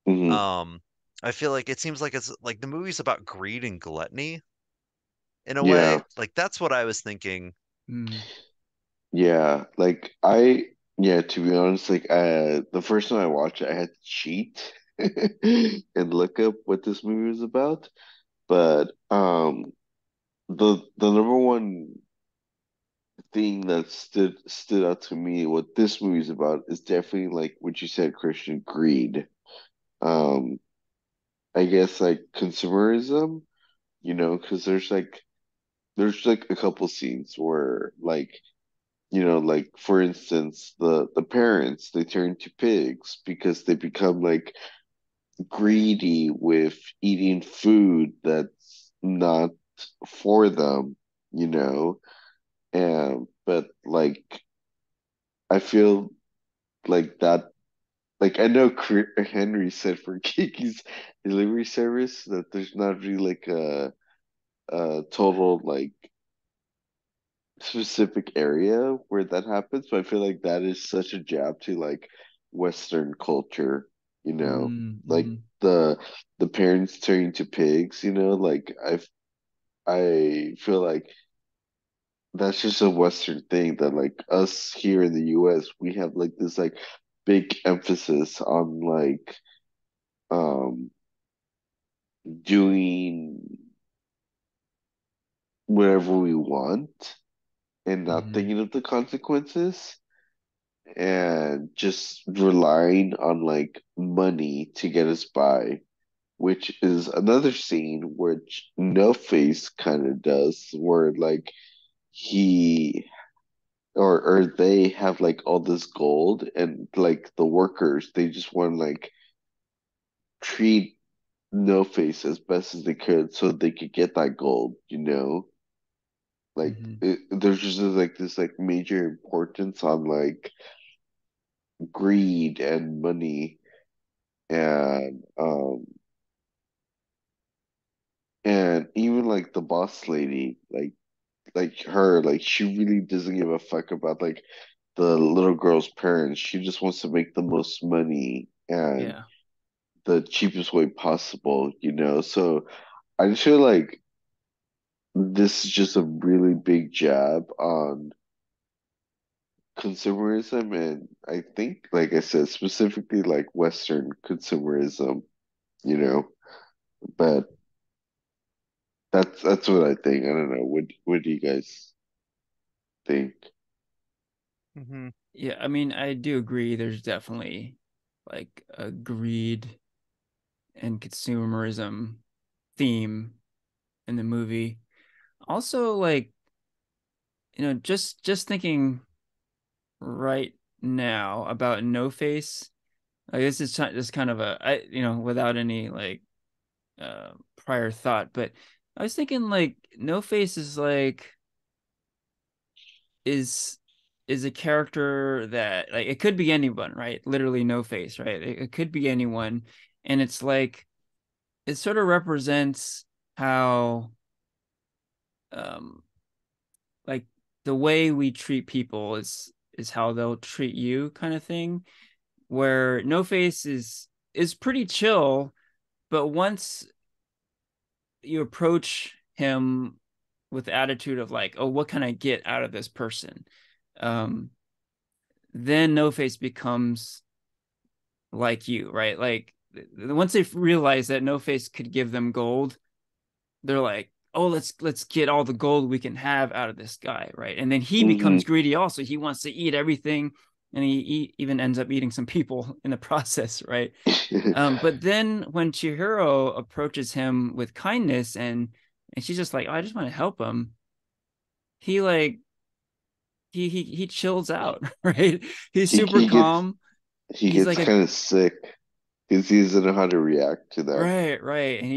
hmm Um, I feel like it seems like it's like the movie's about greed and gluttony in a way. Yeah. Like that's what I was thinking. Mm. Yeah. Yeah, to be honest, like the first time I watched it, I had to cheat and look up what this movie was about. But the number one thing that stood out to me, what this movie's about, is definitely like what you said, Christian, greed. Um, I guess like consumerism, because there's like a couple scenes where like like for instance, the parents, they turn to pigs because they become like greedy with eating food that's not for them, you know. And but like I feel like that, like I know Henry said for Kiki's Delivery Service that there's not really like a total like specific area where that happens, but I feel like that is such a jab to like Western culture, like Mm-hmm. the parents turning to pigs, like I feel like that's just a Western thing that like us here in the US, we have like this like big emphasis on like um doing whatever we want and not Mm-hmm. thinking of the consequences and just relying on like money to get us by, which is another scene which No Face kind of does, where like he or they have like all this gold and like the workers, they just want to like treat No Face as best as they could so they could get that gold. Like Mm-hmm. there's just like this like major importance on like greed and money and even like the boss lady, like her, like she really doesn't give a fuck about like the little girl's parents. She just wants to make the most money and Yeah. the cheapest way possible, you know? So I just feel like this is just a really big jab on consumerism, and I think, like I said, specifically like Western consumerism, you know. But that's what I think. I don't know. What do you guys think? Hmm. Yeah, I mean, I do agree there's definitely like a greed and consumerism theme in the movie. Also, like, just thinking right now about No Face. Like this is just kind of without any like prior thought, but I was thinking like No Face is like is is a character that like it could be anyone, right? Literally No Face, right? It could be anyone, and it's like it sort of represents how um like the way we treat people is how they'll treat you kind of thing, where No Face is pretty chill, but once you approach him with the attitude of like, oh, what can I get out of this person? Um, then No Face becomes like you, right? Like once they realize that No Face could give them gold, they're like, oh, let's get all the gold we can have out of this guy, right? And then he becomes Hmm. greedy also. He wants to eat everything, and he even ends up eating some people in the process, right? But then when Chihiro approaches him with kindness and she's just like, oh, I just want to help him, he like he chills out, right? He's he super he gets calm. he He's gets like a kind of sick because he doesn't know how to react to that. right, and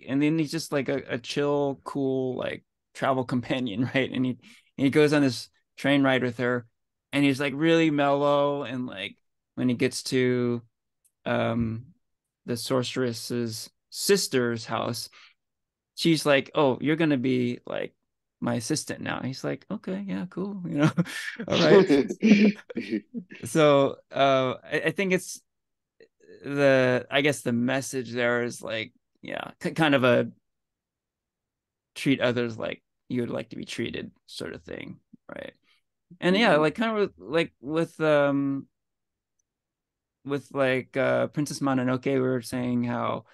and then he's just like a chill, cool like travel companion, right? And he goes on this train ride with her, and he's like really mellow, and like when he gets to um the sorceress's sister's house, she's like, "Oh, you're gonna be like my assistant now." He's like, "Okay, yeah, cool, all right." So, I think it's I guess the message there is like, yeah, kind of a treat others like you would like to be treated sort of thing, right? And yeah, Hmm. like kind of like with like Princess Mononoke, we were saying how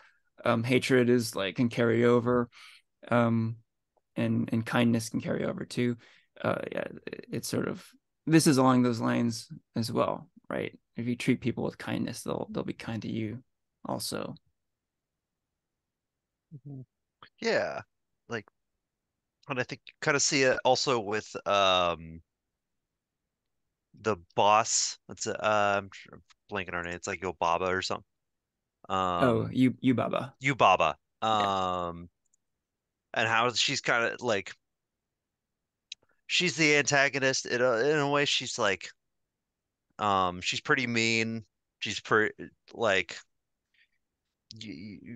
hatred is like can carry over. Um, and kindness can carry over too. Yeah, it's sort of this is along those lines as well, right? If you treat people with kindness, they'll be kind to you also. Yeah. Like, and I think you kind of see it also with the boss. It's I'm blanking on it. It's like Yobaba or something. Oh, Um, you Baba. Yubaba. Yeah. And how she's kind of like she's the antagonist in a way. She's like she's pretty mean. She's pretty like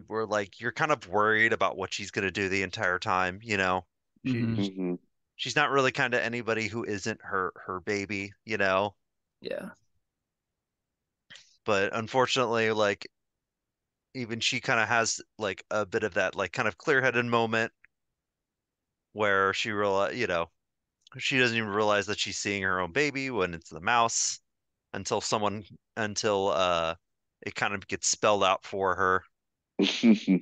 we're like you're kind of worried about what she's gonna do the entire time, you know. Mm-hmm. Hmm. She's not really kind of anybody who isn't her baby, you know. Yeah. But unfortunately, like even she kind of has like a bit of that like kind of clear-headed moment where she realize, you know, she doesn't even realize that she's seeing her own baby when it's the mouse until someone until it kind of gets spelled out for her.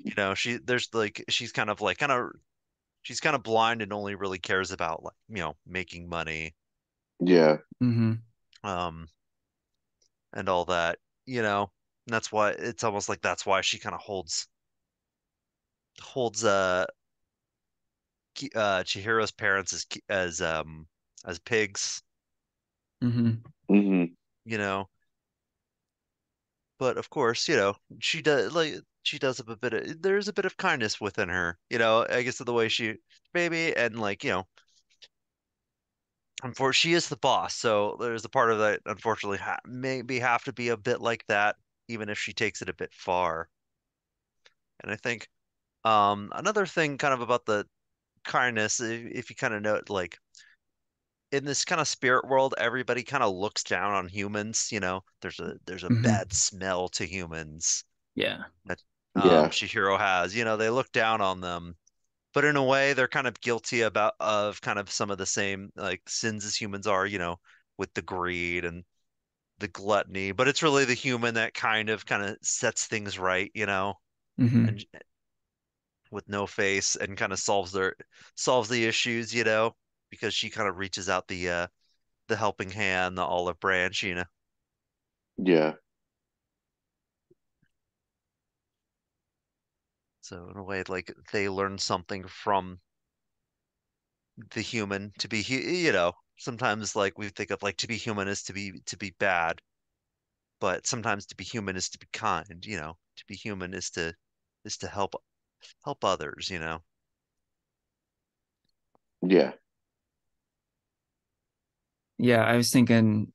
You know, there's like she's kind of she's kind of blind and only really cares about like, you know, making money Yeah. Mm-hmm. um and all that, you know. And that's why it's almost like that's why she kind of holds Chihiro's parents as pigs, Mm-hmm. Hmm. you know. But of course, you know, she does have a bit of there's a bit of kindness within her, you know, I guess of the way she baby and like, you know, unfortunately she is the boss, so there's a part of that unfortunately maybe have to be a bit like that, even if she takes it a bit far. And I think another thing kind of about the kindness, if you kind of know like in this kind of spirit world, everybody kind of looks down on humans, you know. There's a Hmm. bad smell to humans Yeah. that Yeah, Chihiro has. You know, they look down on them. But in a way, they're kind of guilty about of kind of some of the same like sins as humans are, you know, with the greed and the gluttony. But it's really the human that kind of sets things right, you know, Hmm. and with no face and kind of solves the issues, you know, because she kind of reaches out the helping hand, the olive branch, you know. yeah, So in a way, like they learn something from the human to be, you know, sometimes like we think of like to be human is to be bad, but sometimes to be human is to be kind, you know. To be human is to help others, you know. yeah. Yeah, I was thinking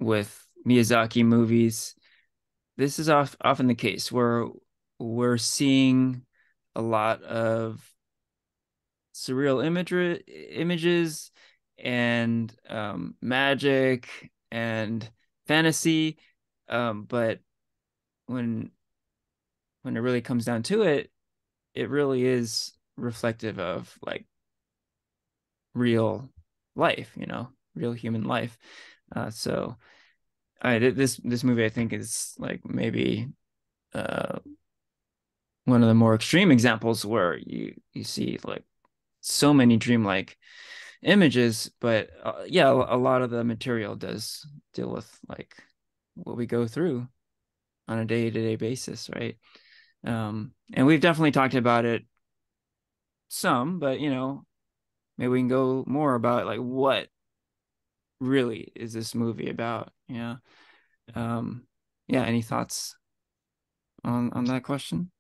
with Miyazaki movies, this is often the case where we're seeing a lot of surreal images and magic and fantasy. But when when it really comes down to it, it really is reflective of like real life, real human life. So this movie I think is like maybe uh, one of the more extreme examples where you see like so many dreamlike images, but yeah, a lot of the material does deal with like what we go through on a day-to-day basis, right? And we've definitely talked about it some, but maybe we can go more about like what really is this movie about? Yeah. Yeah, any thoughts on that question?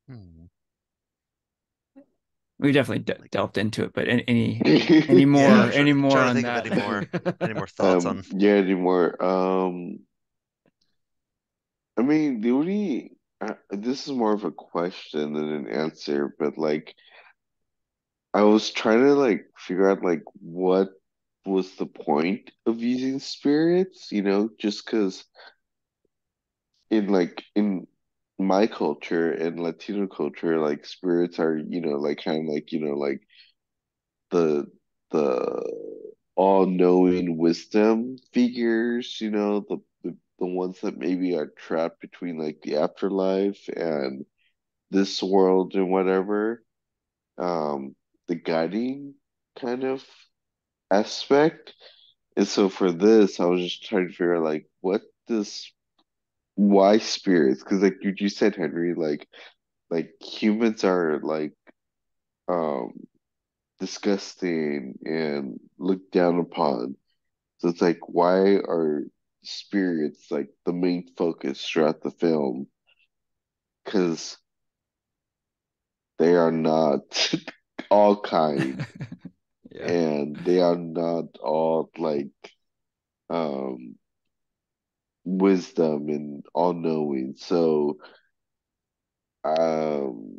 Hmm. We definitely Like, delved into it, but any yeah, more any try more to on think of that? any more thoughts on. Yeah, anymore. I mean, the only this is more of a question than an answer, but like I was trying to like figure out like what was the point of using spirits, just because in my culture and Latino culture, like spirits are, like kind of like, like the the all-knowing wisdom figures, the ones that maybe are trapped between like the afterlife and this world and whatever. Um, the guiding kind of aspect. And so for this, I was just trying to figure out like does why spirits? Because like you said, Henry, like humans are like um disgusting and looked down upon. So it's like why are spirits like the main focus throughout the film? Because they are not all kind Yeah. and they are not all like um wisdom and all knowing. So um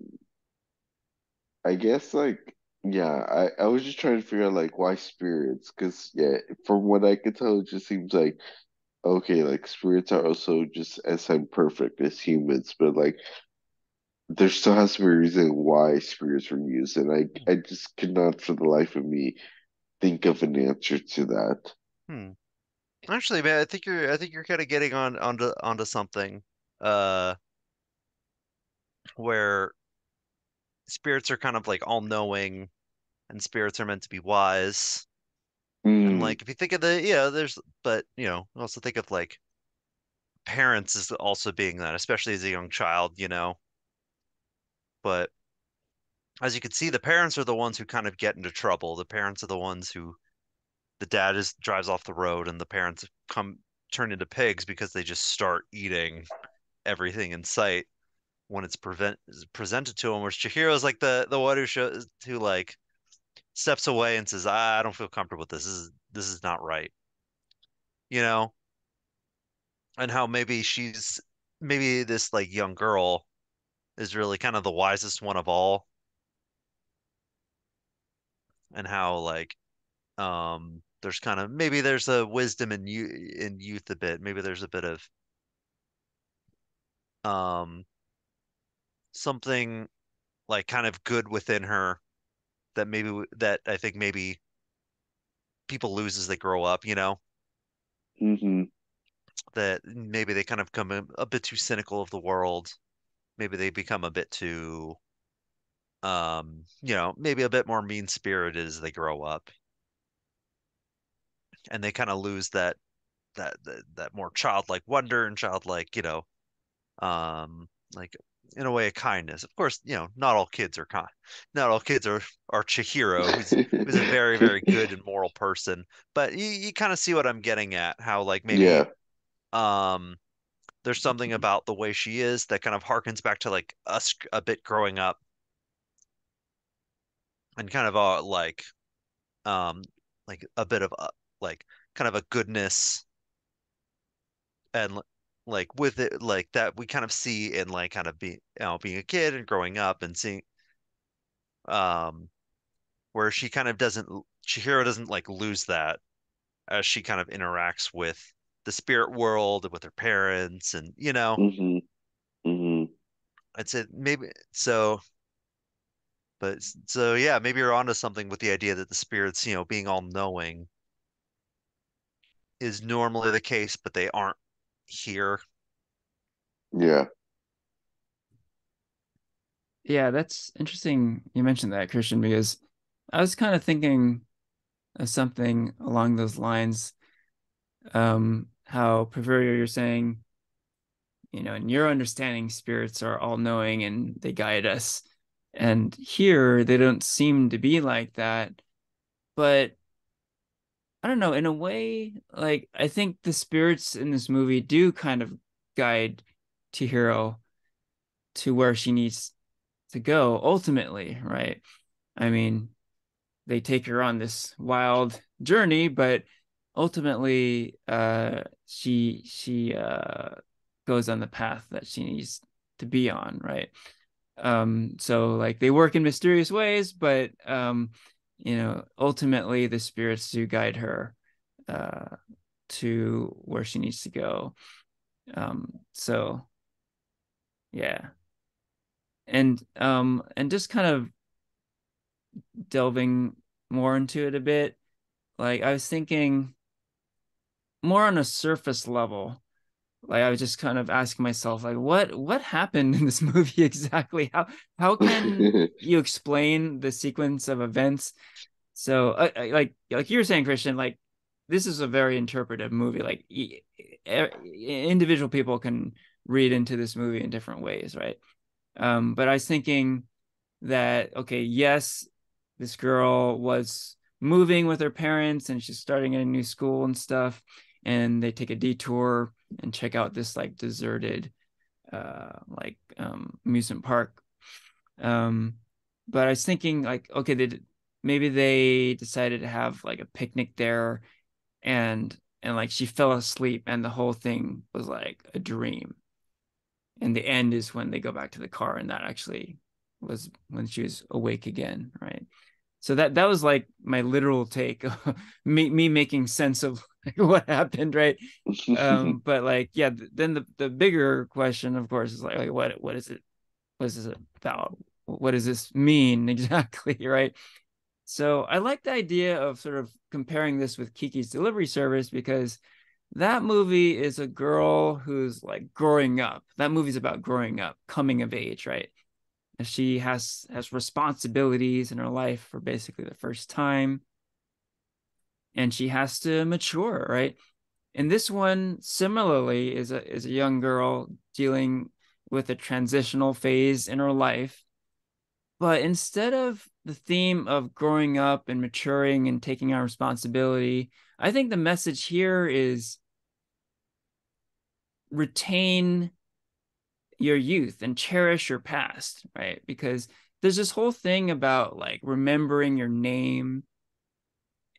I guess like yeah, I was just trying to figure out like why spirits because yeah, from what I could tell it just seems like okay, like spirits are also just as imperfect as humans, but like there still has to be a reason why spirits were used, and I just could not for the life of me think of an answer to that. Hmm. Actually, man, I think you're kind of getting onto something uh where spirits are kind of like all-knowing and spirits are meant to be wise. And Mm, like if you think of the yeah, there's but also think of like parents as also being that, especially as a young child, you know. But as you can see, the parents are the ones who kind of get into trouble. The parents are the ones who the dad just drives off the road and the parents come turn into pigs because they just start eating everything in sight when it's presented to him. Whereas Chihiro's like the one who like steps away and says, I don't feel comfortable with this. This is not right. You know? And how maybe this like young girl is really kind of the wisest one of all. and how like there's kind of maybe there's a wisdom in youth a bit. Maybe there's a bit of um something like kind of good within her that that I think maybe people lose as they grow up, you know, Hmm. that maybe they kind of become a bit too cynical of the world. Maybe they become a bit too you know, maybe a bit more mean-spirited as they grow up, and they kind of lose that more childlike wonder and childlike, you know, um, like in a way a kindness. Of course, you know, not all kids are kind. Not all kids are Chihiro, who's a very, very good and moral person. But you kind of see what I'm getting at, how like maybe Yeah. um there's something about the way she is that kind of harkens back to like us a bit growing up and kind of um like a bit of like kind of a goodness and like with it like that we kind of see in like kind of being you know being a kid and growing up and seeing um where she kind of doesn't Chihiro doesn't like lose that as she kind of interacts with the spirit world and with her parents and you know Hmm. Hmm. I'd say maybe so but so yeah maybe you're onto something with the idea that the spirits you know being all knowing is normally the case but they aren't here. Yeah. Yeah, that's interesting you mentioned that, Christian, because I was kind of thinking of something along those lines. How Porfirio, you're saying, in your understanding, spirits are all knowing and they guide us. And here they don't seem to be like that. But I don't know, in a way, like I think the spirits in this movie do kind of guide Chihiro to where she needs to go ultimately, right? I mean, they take her on this wild journey, but ultimately she goes on the path that she needs to be on, right? So like they work in mysterious ways, but ultimately the spirits do guide her uh to where she needs to go. So yeah. And just kind of delving more into it a bit, like I was thinking more on a surface level. Like I was just kind of asking myself, like, what happened in this movie exactly? How can you explain the sequence of events? So, like you were saying, Christian, like this is a very interpretive movie. Like individual people can read into this movie in different ways, right? But I was thinking that, okay, yes, this girl was moving with her parents and she's starting at a new school and stuff, and they take a detour and check out this like deserted amusement park. um but I was thinking, like, okay, maybe they decided to have like a picnic there, and like she fell asleep and the whole thing was like a dream, and the end is when they go back to the car, and that actually was when she was awake again, right? So that was like my literal take of me making sense of like what happened, right? But like, yeah, then the bigger question, of course, is like what is it? What is this about? What does this mean exactly, right? So I like the idea of sort of comparing this with Kiki's Delivery Service, because that movie is a girl who's like growing up. That movie's about growing up, coming of age, right? And she has responsibilities in her life for basically the first time, and she has to mature, right? And this one similarly is a young girl dealing with a transitional phase in her life. But instead of the theme of growing up and maturing and taking on responsibility, I think the message here is retain your youth and cherish your past, right? Because there's this whole thing about like remembering your name,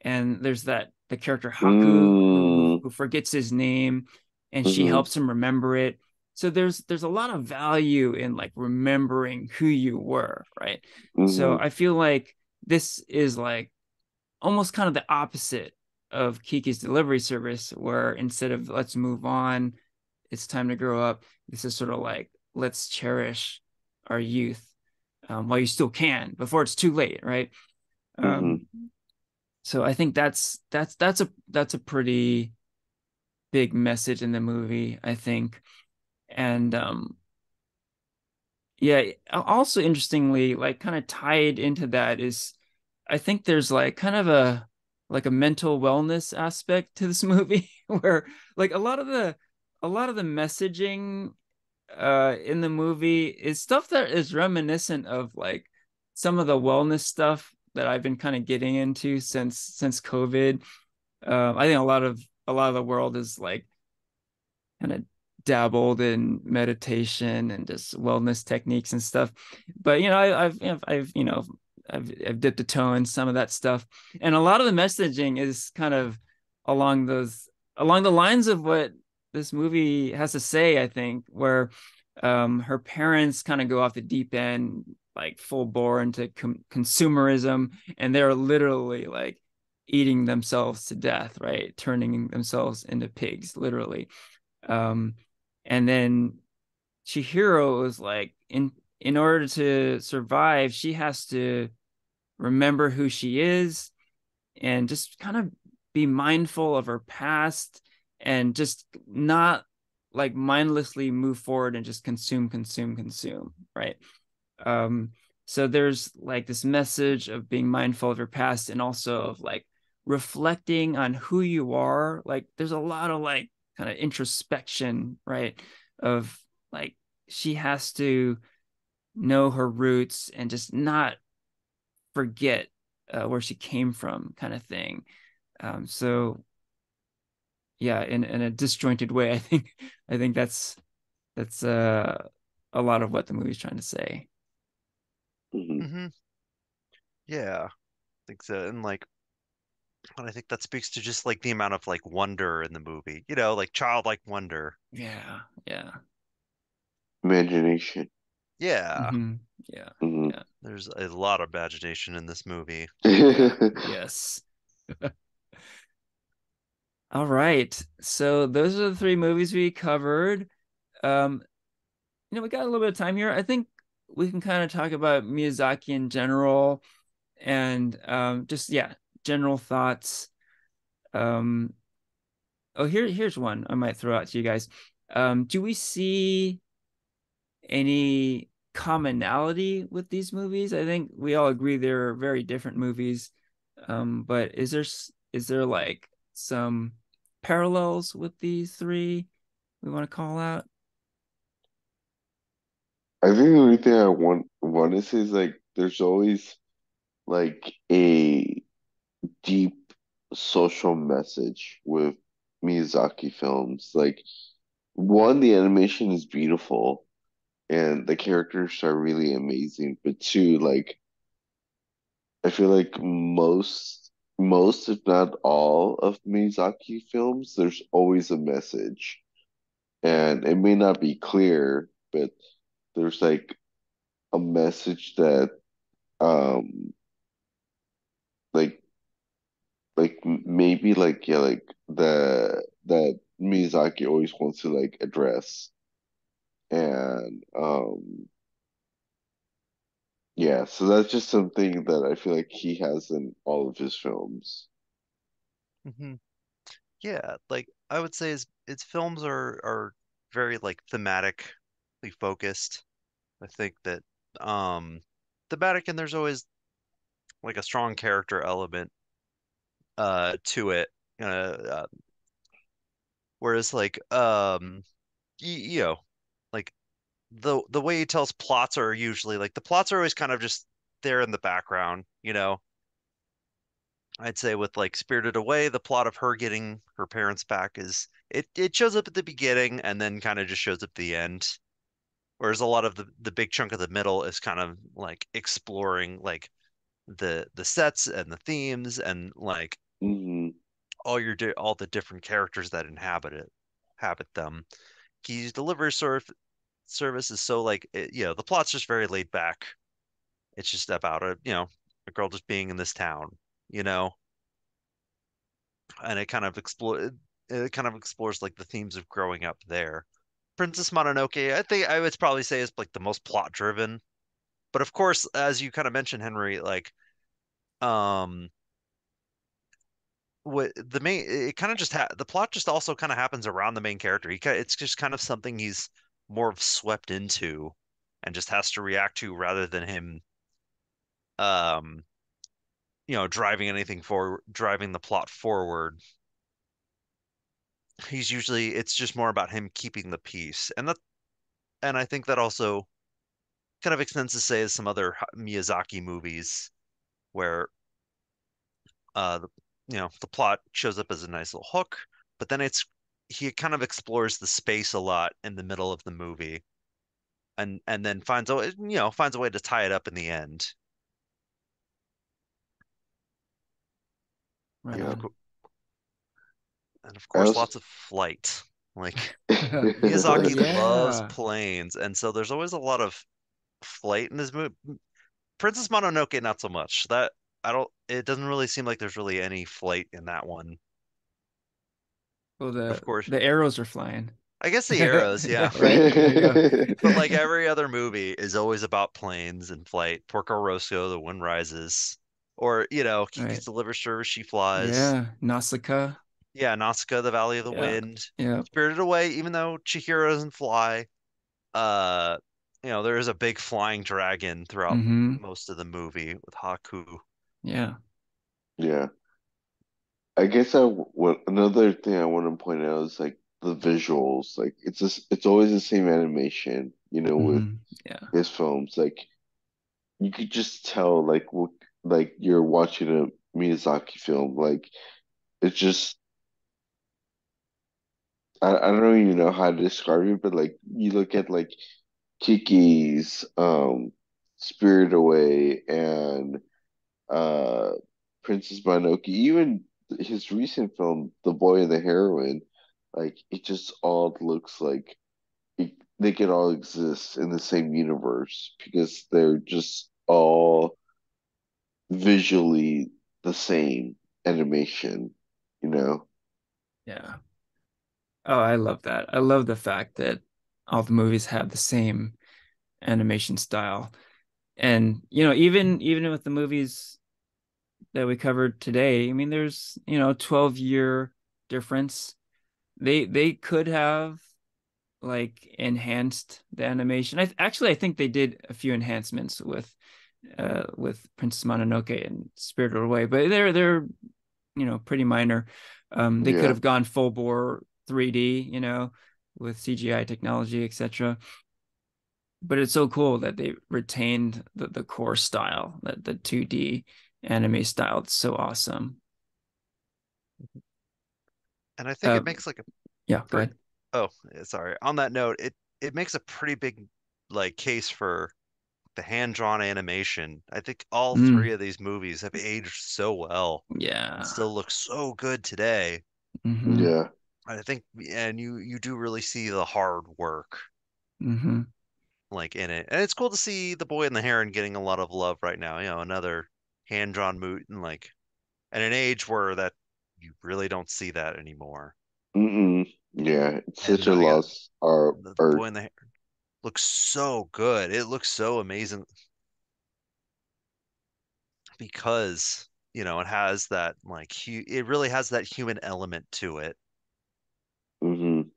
and there's the character Haku Mm. who forgets his name, and she Hmm. helps him remember it. So there's a lot of value in like remembering who you were, right? So Hmm. I feel like this is like almost kind of the opposite of Kiki's Delivery Service, where instead of let's move on, it's time to grow up. This is sort of like let's cherish our youth while you still can before it's too late, right? Mm-hmm. Um, so I think that's a pretty big message in the movie, I think. And yeah, also interestingly, like kind of tied into that is I think there's like kind of a mental wellness aspect to this movie where like a lot of the messaging in the movie is stuff that is reminiscent of like some of the wellness stuff that I've been kind of getting into since COVID. I think a lot of the world is like kind of dabbled in meditation and just wellness techniques and stuff. But I've dipped a toe in some of that stuff, and a lot of the messaging is kind of along those along the lines of what this movie has to say. I think where her parents kind of go off the deep end, like full bore into consumerism, and they're literally like eating themselves to death, right? Turning themselves into pigs, literally. Um, and then Chihiro is like, in order to survive, she has to remember who she is and just kind of be mindful of her past and just not like mindlessly move forward and just consume, consume, consume, right? Um, so there's like this message of being mindful of your past and also of like reflecting on who you are. Like there's a lot of like kind of introspection, right? Of like she has to know her roots and just not forget where she came from, kind of thing. So yeah, in a disjointed way, I think that's a lot of what the movie's trying to say. Mm-hmm. Hmm. Yeah, I think so. And like, and I think that speaks to just like the amount of like wonder in the movie, like childlike wonder. Yeah, yeah. Imagination. Yeah, Hmm. Yeah, Mm-hmm. yeah, there's a lot of imagination in this movie. yeah. Yes. All right. So those are the three movies we covered. Um, we got a little bit of time here. I think we can kind of talk about Miyazaki in general and just yeah, general thoughts. Um, oh, here's one I might throw out to you guys. Do we see any commonality with these movies? I think we all agree they're very different movies. But is there like some parallels with these three we want to call out? I think the only thing I want to say is like there's always like a deep social message with Miyazaki films. Like one, the animation is beautiful and the characters are really amazing. But two, like I feel like most if not all of Miyazaki films, there's always a message. And it may not be clear, but there's like a message that um like maybe like yeah like the that Miyazaki always wants to like address and yeah, so that's just something that I feel like he has in all of his films. Hmm. Yeah, like I would say his films are very like thematically focused. I think that um thematic, and there's always like a strong character element to it. Whereas like like the way he tells plots are usually like the plots are always kind of just there in the background. I'd say with like Spirited Away, the plot of her getting her parents back is it shows up at the beginning and then kind of just shows up at the end. Whereas a lot of the big chunk of the middle is kind of like exploring like the sets and the themes and like Hmm. all the different characters that inhabit them. Key's delivery service is so like the plot's just very laid back. It's just about a girl just being in this town, you know. and it kind of explores like the themes of growing up there. Princess Mononoke, I think I would probably say is like the most plot driven. But of course, as you kind of mentioned, Henry, like um what the main it kind of just the plot just also kind of happens around the main character. It's just kind of something he's more of swept into and just has to react to rather than him um driving the plot forward. It's just more about him keeping the peace. And I think that also kind of extends to say as some other Miyazaki movies where the the plot shows up as a nice little hook, but then he kind of explores the space a lot in the middle of the movie, and then finds a way to tie it up in the end. Right And of Yeah. on. course, and of I course, also lots of flight. Like Oh Miyazaki loves yeah. planes, and so there's always a lot of flight in his movie. Princess Mononoke, not so much. That I don't. It doesn't really seem like there's really any flight in that one. Well, the Of course, the arrows are flying. I guess the arrows, Yeah, yeah. right. There you But go. like every other movie is always about planes and flight. Porco Rosso, The Wind Rises, or Kiki's Right. Delivery Service, She Flies. Yeah. Nausicaa. Yeah, Nausicaa, The Valley of the Yeah. Wind, Yeah. Spirited Away. Even though Chihiro doesn't fly, uh, there is a big flying dragon throughout Mm-hmm. most of the movie with Haku. Yeah. yeah. I guess what another thing I want to point out is like the visuals. Like it's always the same animation, with Mm-hmm. Yeah. his films. Like you could just tell like you're watching a Miyazaki film. Like it's just I don't even know how to describe it, but like you look at like Kiki's Spirit Away and uh Princess Mononoke, even his recent film, The Boy and the Heroine, like it just all looks like they could all exist in the same universe because they're just all visually the same animation, you know? Yeah. Oh, I love that. I love the fact that all the movies have the same animation style. And even with the movies that we covered today, I mean, there's 12-year difference. They could have like enhanced the animation. I think they did a few enhancements with Princess Mononoke and Spirited Away, but they're pretty minor. They could Yeah. have gone full bore 3D, with CGI technology, etc. But it's so cool that they retained the core style, that the 2D anime style. It's so awesome. And I think Uh, it makes like a yeah, go for ahead. oh, sorry. On that note, it makes a pretty big like case for the hand-drawn animation. I think all Mm, three of these movies have aged so well and yeah. still look so good today. Hmm. Yeah. I think, and you do really see the hard work Hmm. like in it, and it's cool to see The Boy and the Heron getting a lot of love right now. Another hand-drawn movie, and like at an age where that you really don't see that anymore. Mm-mm. Yeah, it's And such a now you got loss our the art. Boy and the Heron looks so good. It looks so amazing because it has that like it really has that human element to it. Hmm.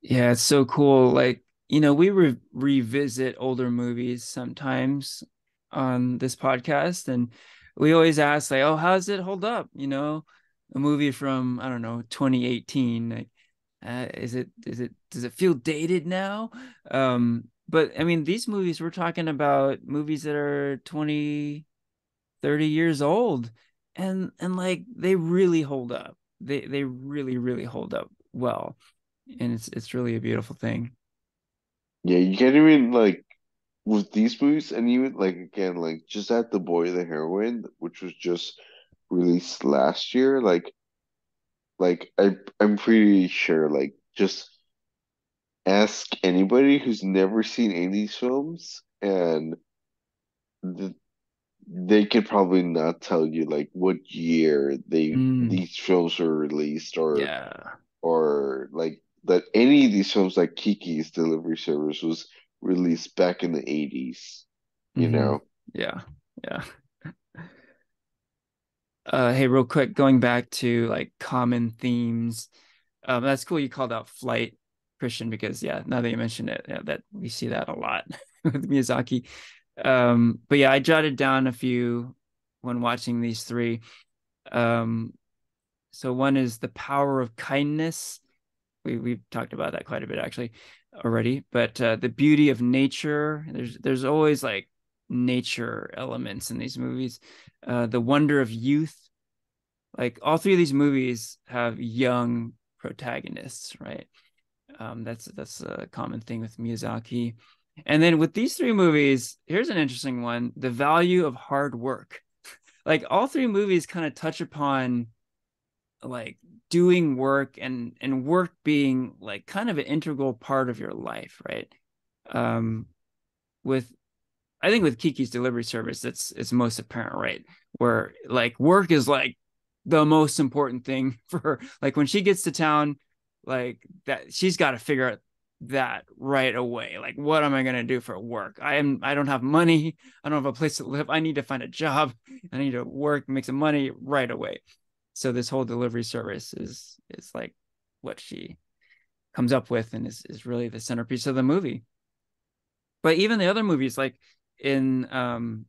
Yeah, it's so cool. Like, we revisit older movies sometimes on this podcast, and we always ask, like, oh, how does it hold up? A movie from, I don't know, 2018. Like, does it feel dated now? But I mean, these movies, we're talking about movies that are 20, 30 years old, and like they really hold up. They really, really hold up well, and it's really a beautiful thing. Yeah, you can't even like with these movies, and even like again, like just at The Boy the Heroine, which was just released last year, like I'm pretty sure like just ask anybody who's never seen any of these films and they could probably not tell you like what year they Mm, these films were released, yeah. or like that any of these films, like Kiki's Delivery Service, was released back in the 80s, you Hmm. know? Yeah. Yeah. Hey, real quick, going back to like common themes. That's cool you called out Flight, Christian, because yeah, now that you mention it, yeah, that we see that a lot with Miyazaki. But yeah, I jotted down a few when watching these three. Um, so one is the power of kindness. We've talked about that quite a bit actually already. But the beauty of nature. There's always like nature elements in these movies. The wonder of youth. Like all three of these movies have young protagonists, right? That's a common thing with Miyazaki. And then with these three movies, here's an interesting one: the value of hard work. Like all three movies kind of touch upon like doing work and work being like kind of an integral part of your life, right? Um, with I think with Kiki's Delivery Service, it's most apparent, right? Where like work is like the most important thing for her. Like when she gets to town, like that she's got to figure out that right away. Like, what am I gonna do for work? I don't have money. I don't have a place to live. I need to find a job. I need to work, make some money right away. So this whole delivery service is like what she comes up with and is really the centerpiece of the movie. But even the other movies, like in um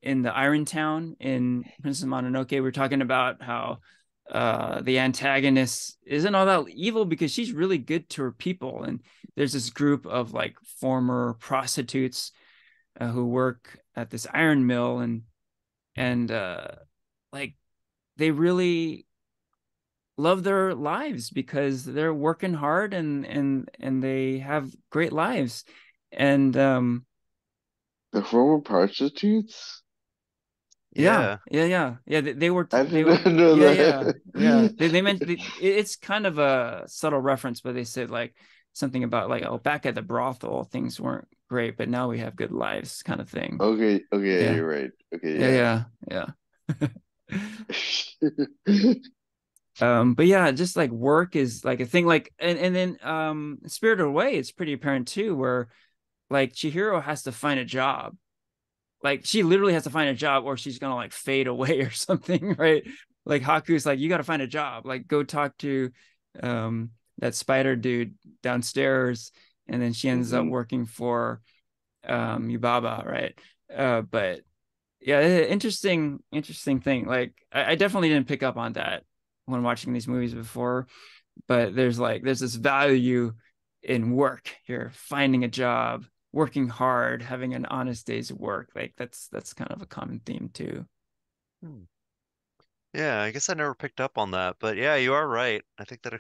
in the Iron Town in Princess Mononoke, we're talking about how the antagonist isn't all that evil because she's really good to her people. And there's this group of like former prostitutes who work at this iron mill and like they really love their lives because they're working hard and they have great lives. And The former prostitutes? yeah, Yeah. yeah. They were I they did were not know yeah. that. They meant it's kind of a subtle reference, but they said like something about like, oh, back at the brothel things weren't great, but now we have good lives, kind of thing. Okay, okay, Yeah, you're right. Okay, yeah. yeah, yeah. But yeah, just like work is like a thing. Like and then Spirited Away, it's pretty apparent too, where like Chihiro has to find a job, like she literally has to find a job or she's gonna like fade away or something, right? Like Haku's like, you got to find a job, like go talk to that spider dude downstairs, and then she ends up Hmm. working for Yubaba, right? But yeah, interesting thing. Like I definitely didn't pick up on that when watching these movies before, but there's this value in work here, finding a job, working hard, having an honest day's work. Like that's kind of a common theme too. Hmm. Yeah, I guess I never picked up on that, but yeah, you are right. I think that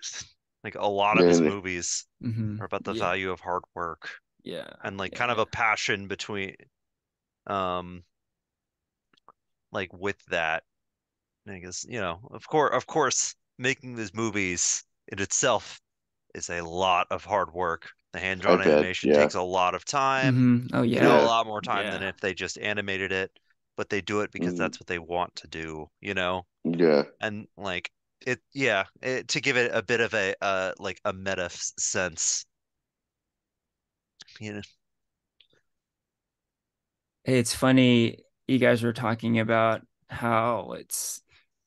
like a lot of his Man, movies Mm-hmm. are about the Yeah, value of hard work yeah, and like yeah, kind of a yeah. passion between um like with that. I guess, of course, making these movies in itself is a lot of hard work. The I hand-drawn bet. animation Yeah. takes a lot of time, Mm-hmm. Oh a Yeah. yeah, lot more time than yeah. if they just animated it, but they do it because Mm, that's what they want to do. yeah. And like to give it a bit of a like a sense, you know. It's funny you guys were talking about how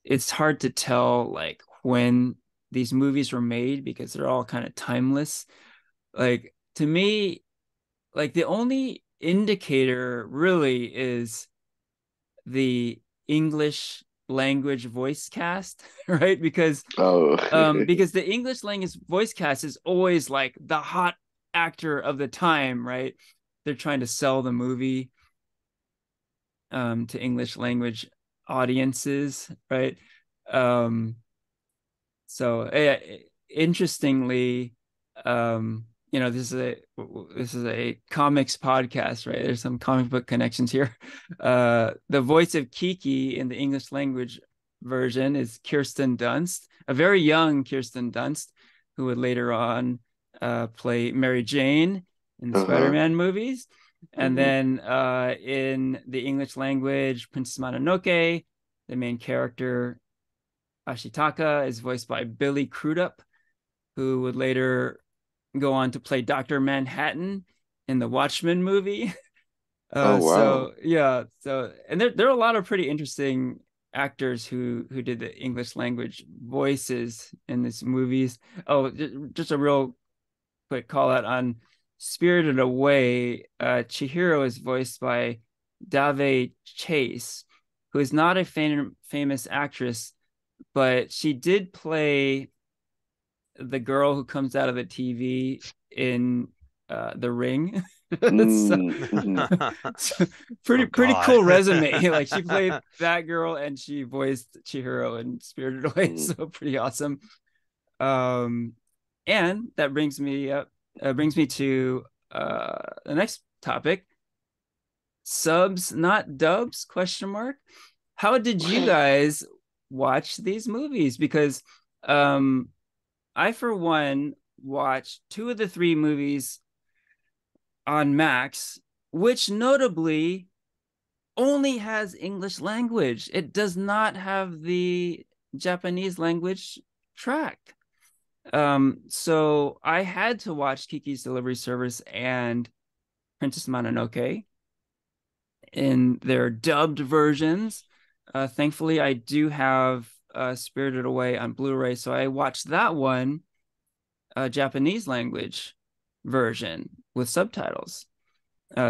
it's hard to tell like when these movies were made because they're all kind of timeless. Like to me, like the only indicator really is the English language voice cast, right? Oh. Because the English language voice cast is always like the hot actor of the time, right? They're trying to sell the movie to English language audiences, right? Um, so interestingly, you know, this is a comics podcast, right? There's some comic book connections here. The voice of Kiki in the English language version is Kirsten Dunst, a very young Kirsten Dunst, who would later on play Mary Jane in the Uh-huh. Spider-Man movies. And Hmm. then in the English language, Princess Mononoke, the main character Ashitaka is voiced by Billy Crudup, who would later go on to play Dr. Manhattan in the Watchmen movie. Oh wow. So yeah, so and there are a lot of pretty interesting actors who did the English language voices in these movies. Oh, just a real quick call out on Spirited Away. Chihiro is voiced by Dave Chase, who is not a famous actress, but she did play the girl who comes out of the TV in The Ring. so, Hmm. so Oh pretty God. cool resume. Like she played that girl and she voiced Chihiro in Spirited Away, Hmm. so pretty awesome. Um, and that brings me to the next topic: subs, not dubs? Question mark. How did you guys watch these movies? Because um, I, for one, watched two of the three movies on Max, which notably only has English language. It does not have the Japanese language track. So I had to watch Kiki's Delivery Service and Princess Mononoke in their dubbed versions. Thankfully, I do have Spirited Away on Blu-ray, so I watched that one Japanese language version with subtitles.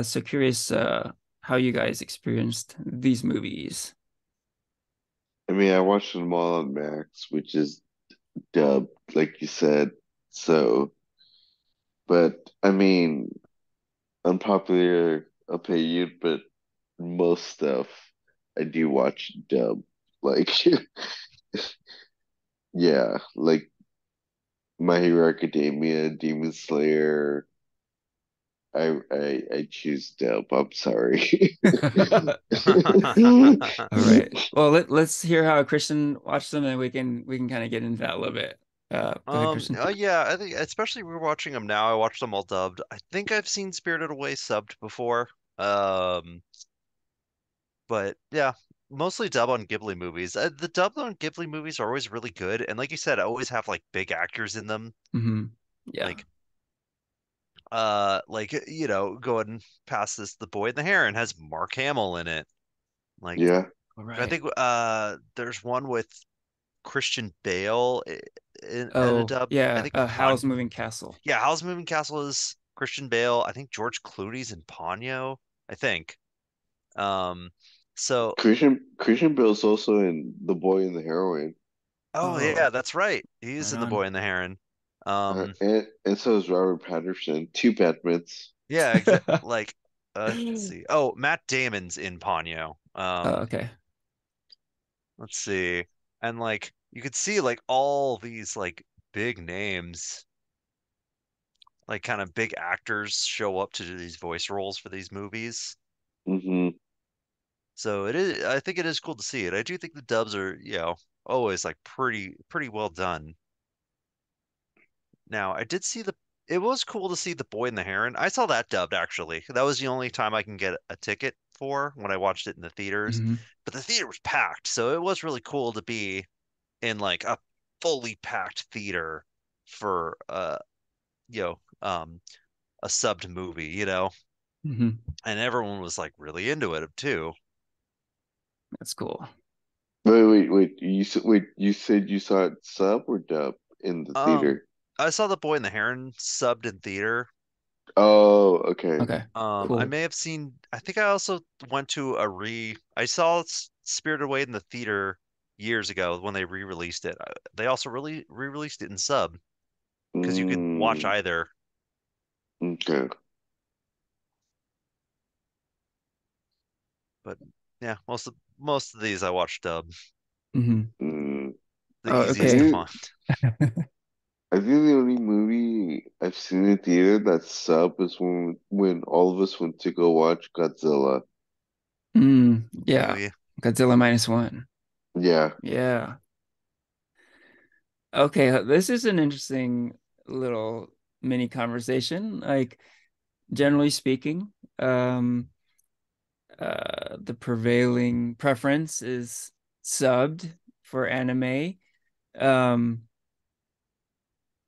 So curious how you guys experienced these movies. I mean, I watched them all on Max, which is dubbed, like you said. So, but I mean, unpopular opinion, but most stuff I do watch dub. Like, yeah, like My Hero Academia, Demon Slayer. I choose dub. I'm sorry. All right. Well, let's hear how Christian watched them, and we can kind of get into that a little bit. Go ahead, Christian. Yeah, I think especially we're watching them now. I watched them all dubbed. I think I've seen Spirited Away subbed before. Um, but yeah, mostly dub on Ghibli movies. The dub on Ghibli movies are always really good, and like you said, I always have like big actors in them. Hmm. Yeah. Like, going past this, The Boy and the Heron has Mark Hamill in it. Like, Yeah. All I right. think there's one with Christian Bale in a Oh, dub. I yeah. think Howl's Moving Castle. Yeah, Howl's Moving Castle is Christian Bale. I think George Clooney's in Ponyo. I think. Um, so Christian Bale's also in The Boy and the Heroine. oh Oh, yeah, that's right. He's right in The on. Boy and the Heron. Um, And so is Robert Patterson. Two Batmans. yeah, exactly. Like, let's see. Oh, Matt Damon's in Ponyo. Okay. Let's see. And like, you could see like all these like big names, like kind of big actors show up to do these voice roles for these movies. Hmm. So it is, I think it is cool to see it. I do think the dubs are, always like pretty well done. Now, I did see it was cool to see The Boy and the Heron. I saw that dubbed actually. That was the only time I can get a ticket for when I watched it in the theaters. Hmm. But the theater was packed, so it was really cool to be in like a fully packed theater for you know, um a subbed movie, Hmm. and everyone was like really into it too. That's cool. Wait. You said you saw it sub or dub in the Um, theater? I saw The Boy and the Heron subbed in theater. Oh, okay. Okay. I Cool. may have seen, I think I also went to I saw Spirited Away in the theater years ago when they re-released it. They also really re-released it in sub because you could watch Mm, either. okay. But yeah, most of these I watched dub, Hmm. the Oh, I easiest to okay. think find. I think the only movie I've seen in theater that's sub is when all of us went to go watch Godzilla. Oh Yeah. yeah. Godzilla minus one. Yeah. Yeah. Okay. This is an interesting little mini conversation. Like, generally speaking. The prevailing preference is subbed for anime. Um,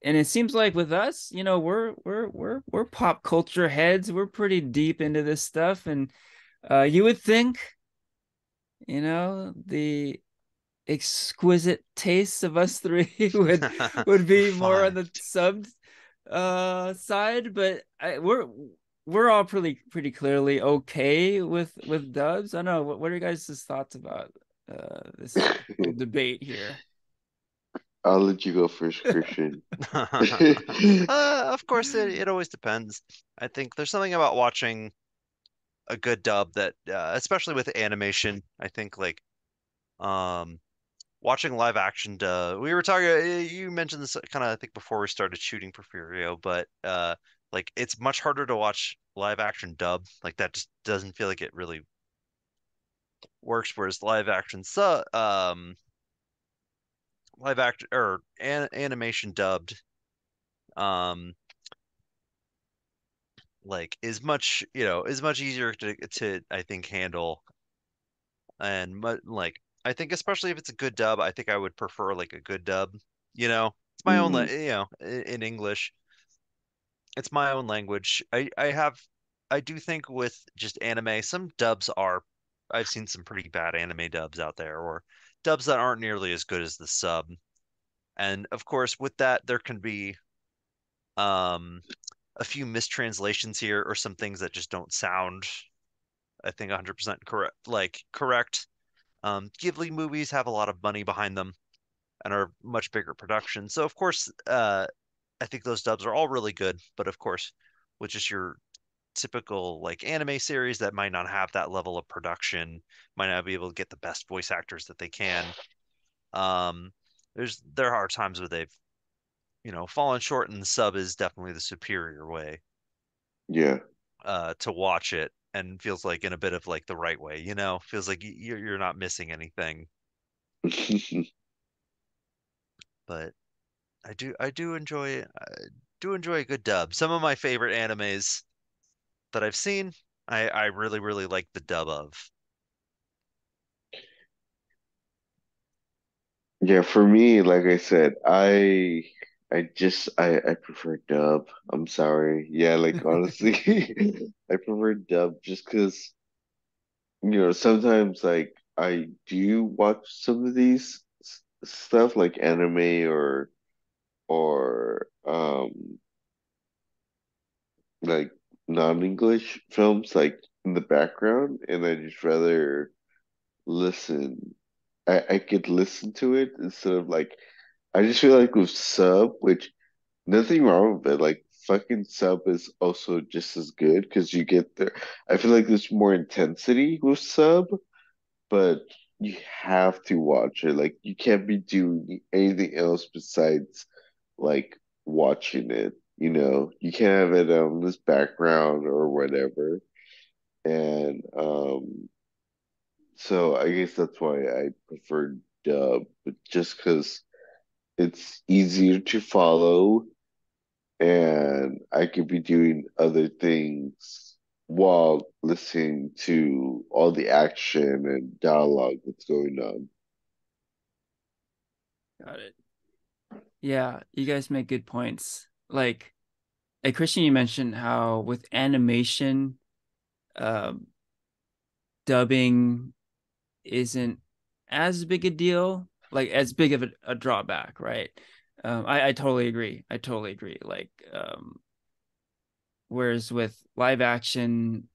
and it seems like with us, we're pop culture heads. We're pretty deep into this stuff, and you would think, the exquisite tastes of us three would be more on Fine. the subbed side, but we're all pretty clearly okay with dubs. I don't know. What are you guys' thoughts about this whole debate here? I'll let you go first, Christian. Of course, it always depends. I think there's something about watching a good dub that, especially with animation, I think like um, watching live action dub. We were talking. You mentioned this kind of I think before we started shooting Porfirio, but like it's much harder to watch live action dub. Like that just doesn't feel like it really works. Whereas live act or animation dubbed um like is much easier to I think handle and like I think especially if it's a good dub, I think I would prefer like a good dub. It's my own Mm, in English. It's my own language. I do think with just anime, some dubs are I've seen some pretty bad anime dubs out there or dubs that aren't nearly as good as the sub. And of course, with that there can be um a few mistranslations here or some things that just don't sound, I think, 100% correct. Ghibli movies have a lot of money behind them and are much bigger productions. So of course, I think those dubs are all really good, but of course, with just your typical like anime series that might not have that level of production, might not be able to get the best voice actors that they can. Um, there are times where they've, fallen short, and the sub is definitely the superior way yeah. to watch it and feels like in a bit of like the right way, feels like you're not missing anything. But I do enjoy a good dub. Some of my favorite animes that I've seen, I really really like the dub of. Yeah, for me, like I said, I prefer dub. I'm sorry. Yeah, like honestly, I prefer dub just because, sometimes like I do watch some of these stuff like anime or like non-English films like in the background, and I just rather listen. I could listen to it instead of like I just feel like with sub, which nothing wrong with it. Like fucking sub is also just as good because you get there. I feel like there's more intensity with sub, but you have to watch it. Like you can't be doing anything else besides like watching it. You can't have it on this background or whatever. And so I guess that's why I prefer dub, but just because it's easier to follow and I could be doing other things while listening to all the action and dialogue that's going on. Got it. Yeah, you guys make good points. Like Christian, you mentioned how with animation, um, dubbing isn't as big a deal, like as big of a drawback, right? I totally agree. I totally agree. Whereas with live action,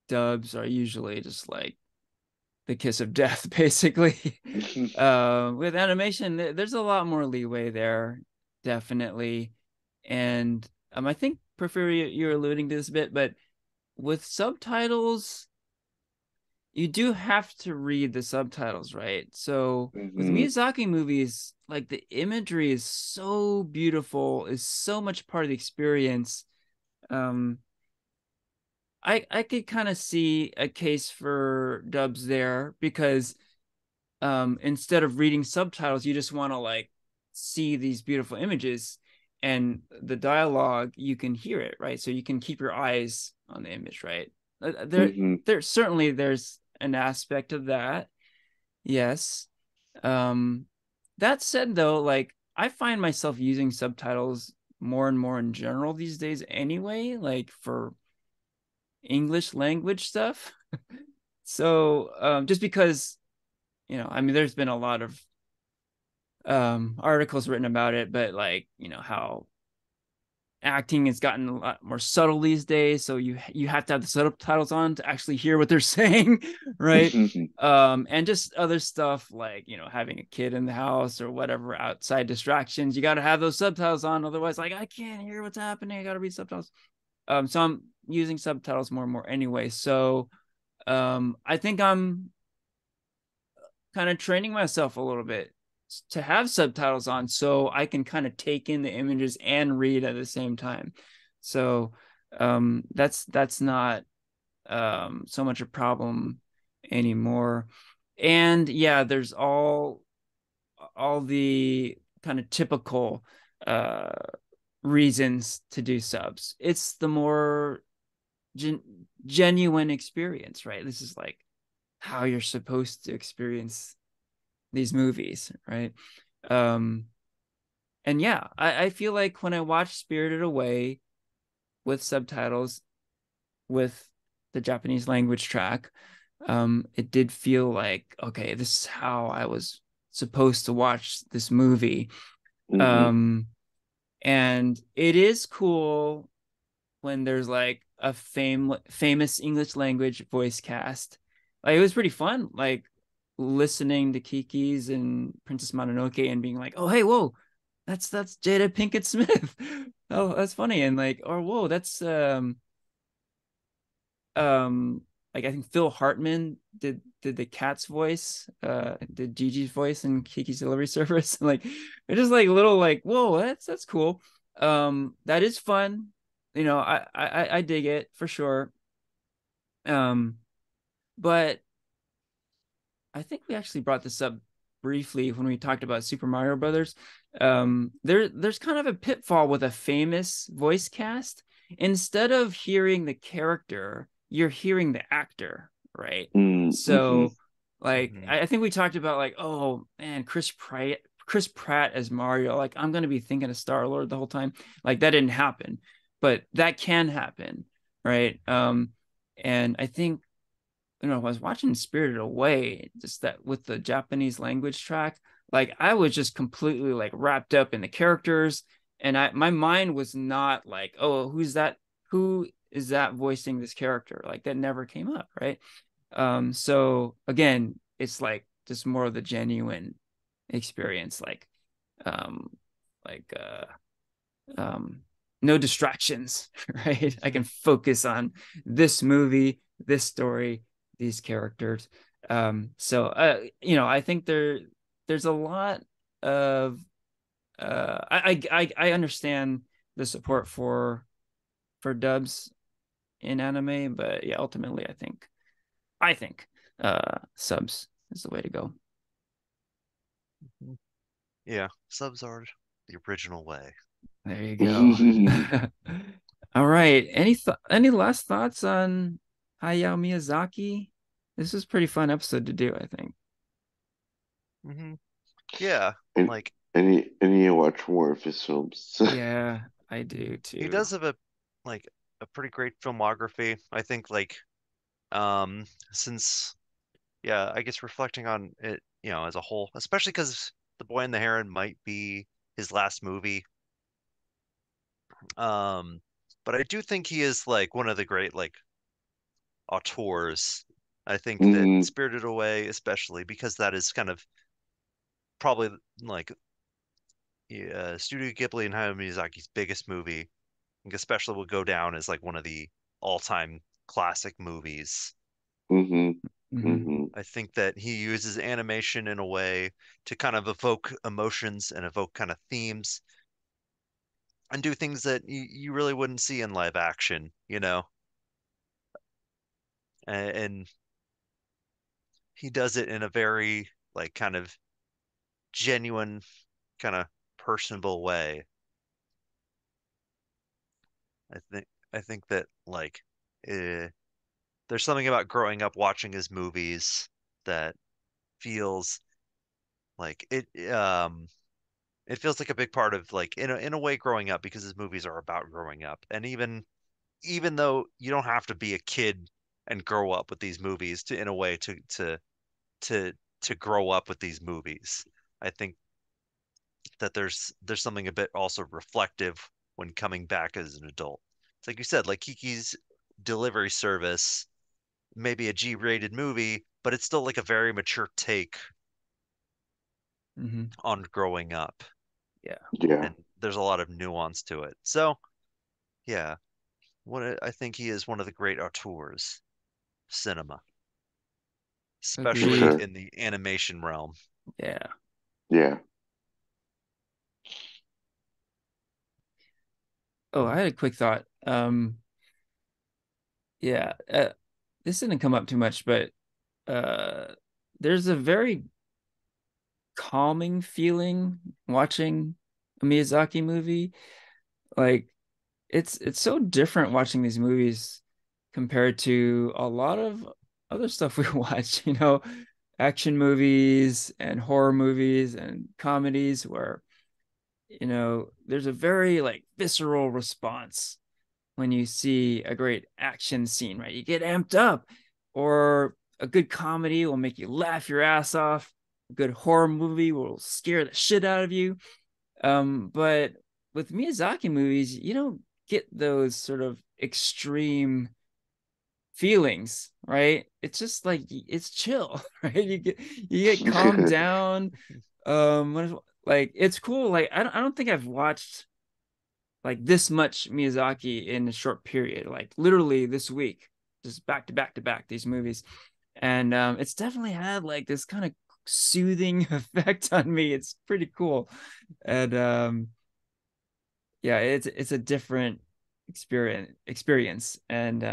dubs are usually just like the kiss of death, basically. With animation, there's a lot more leeway there, definitely. And I think Porfirio, you're alluding to this a bit, but with subtitles, you do have to read the subtitles, right? So with Hmm. Miyazaki movies, like the imagery is so beautiful, is so much part of the experience. Um, I could kind of see a case for dubs there because instead of reading subtitles, you just want to like see these beautiful images. and the dialogue, you can hear it, right? So you can keep your eyes on the image, right? There, Hmm. certainly there's an aspect of that. Yes. Um, that said, though, like I find myself using subtitles more and more in general these days anyway, like for English language stuff. So just because, I mean, there's been a lot of articles written about it, but like, how acting has gotten a lot more subtle these days, so you have to have the subtitles on to actually hear what they're saying, right? And just other stuff like, having a kid in the house or whatever outside distractions, you got to have those subtitles on, otherwise like I can't hear what's happening, I got to read subtitles. So I'm using subtitles more and more anyway, so I think I'm kind of training myself a little bit to have subtitles on so I can kind of take in the images and read at the same time. So that's not so much a problem anymore. And yeah, there's all the kind of typical uh reasons to do subs. It's the more gen genuine experience, right? This is like how you're supposed to experience these movies, right? Um, and yeah, I feel like when I watched Spirited Away with subtitles with the Japanese language track, it did feel like, okay, this is how I was supposed to watch this movie. Hmm. Um, and it is cool when there's like a famous English language voice cast. Like it was pretty fun, like listening to Kiki's and Princess Mononoke and being like, "Oh, hey, whoa, that's Jada Pinkett Smith." Oh, that's funny. And like, or whoa, that's um like I think Phil Hartman did the cat's voice, did Gigi's voice in Kiki's Delivery Service. Like it's just like little like, whoa, that's cool. That is fun. I dig it for sure. Um, but I think we actually brought this up briefly when we talked about Super Mario Brothers. There's kind of a pitfall with a famous voice cast. Instead of hearing the character, you're hearing the actor, right? Mm-hmm. So, like, Hmm. I think we talked about like, oh man, Chris Pratt as Mario. Like, I'm gonna be thinking of Star Lord the whole time. Like, that didn't happen, but that can happen, right? And I think I was watching Spirited Away, just that with the Japanese language track, like I was just completely like wrapped up in the characters, and my mind was not like, oh, who's that? Who is that voicing this character? Like that never came up, right? So again, it's like just more of the genuine experience, um, like um, no distractions, right? I can focus on this movie, this story, these characters. I think there's a lot of I understand the support for dubs in anime, but yeah, ultimately I think subs is the way to go. Yeah, subs are the original way. There you go. All right. Any last thoughts on Hayao Miyazaki? This is a pretty fun episode to do, I think. Hmm. Yeah, And like I need to watch more of his films. Yeah, I do he too. does have like a pretty great filmography. I think since yeah, I guess reflecting on it, as a whole, especially because The Boy and the Heron might be his last movie. Um, but I do think he is like one of the great like auteurs. I think that Hmm. Spirited Away, especially because that is kind of probably like Studio Ghibli and Hayao Miyazaki's biggest movie. I think especially will go down as like one of the all-time classic movies. Hmm. Hmm. Hmm. I think that he uses animation in a way to kind of evoke emotions and evoke kind of themes and do things that you really wouldn't see in live action. And he does it in a very like kind of genuine, kind of personable way. I think that like uh, there's something about growing up watching his movies that feels like it feels like a big part of like in a way growing up because his movies are about growing up. And even though you don't have to be a kid and grow up with these movies to in a way to to grow up with these movies. I think that there's something a bit also reflective when coming back as an adult. It's like you said, like Kiki's Delivery Service, maybe a G-rated movie, but it's still like a very mature take Hmm. on growing up, Yeah. Yeah, and there's a lot of nuance to it. So, yeah, I think he is one of the great auteurs of cinema, for especially Agreed. sure. in the animation realm. Yeah. Yeah. Oh, I had a quick thought. Yeah. This didn't come up too much, but uh, there's a very calming feeling watching a Miyazaki movie. Like it's so different watching these movies compared to a lot of other stuff we watch, action movies and horror movies and comedies where, there's a very like visceral response when you see a great action scene, right? You get amped up, or a good comedy will make you laugh your ass off. A good horror movie will scare the shit out of you. But with Miyazaki movies, you don't get those sort of extreme feelings, right? It's just like it's chill, right? You get calmed down. Like it's cool. Like I don't think I've watched like this much Miyazaki in a short period, like literally this week, just back to back to back these movies. And it's definitely had like this kind of soothing effect on me. It's pretty cool. And yeah, it's a different experience. And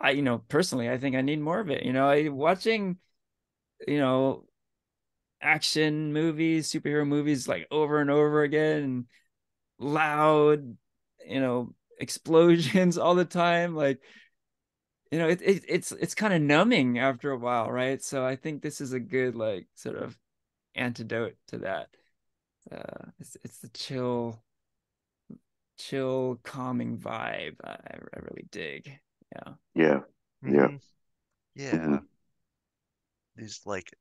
I, personally, I think I need more of it. Watching, you know, action movies, superhero movies like over and over again, loud, explosions all the time. Like, it's kind of numbing after a while, right? So I think this is a good like sort of antidote to that. It's the chill, calming vibe. I really dig. Yeah. Yeah. Yeah. Hmm. Hmm. Yeah,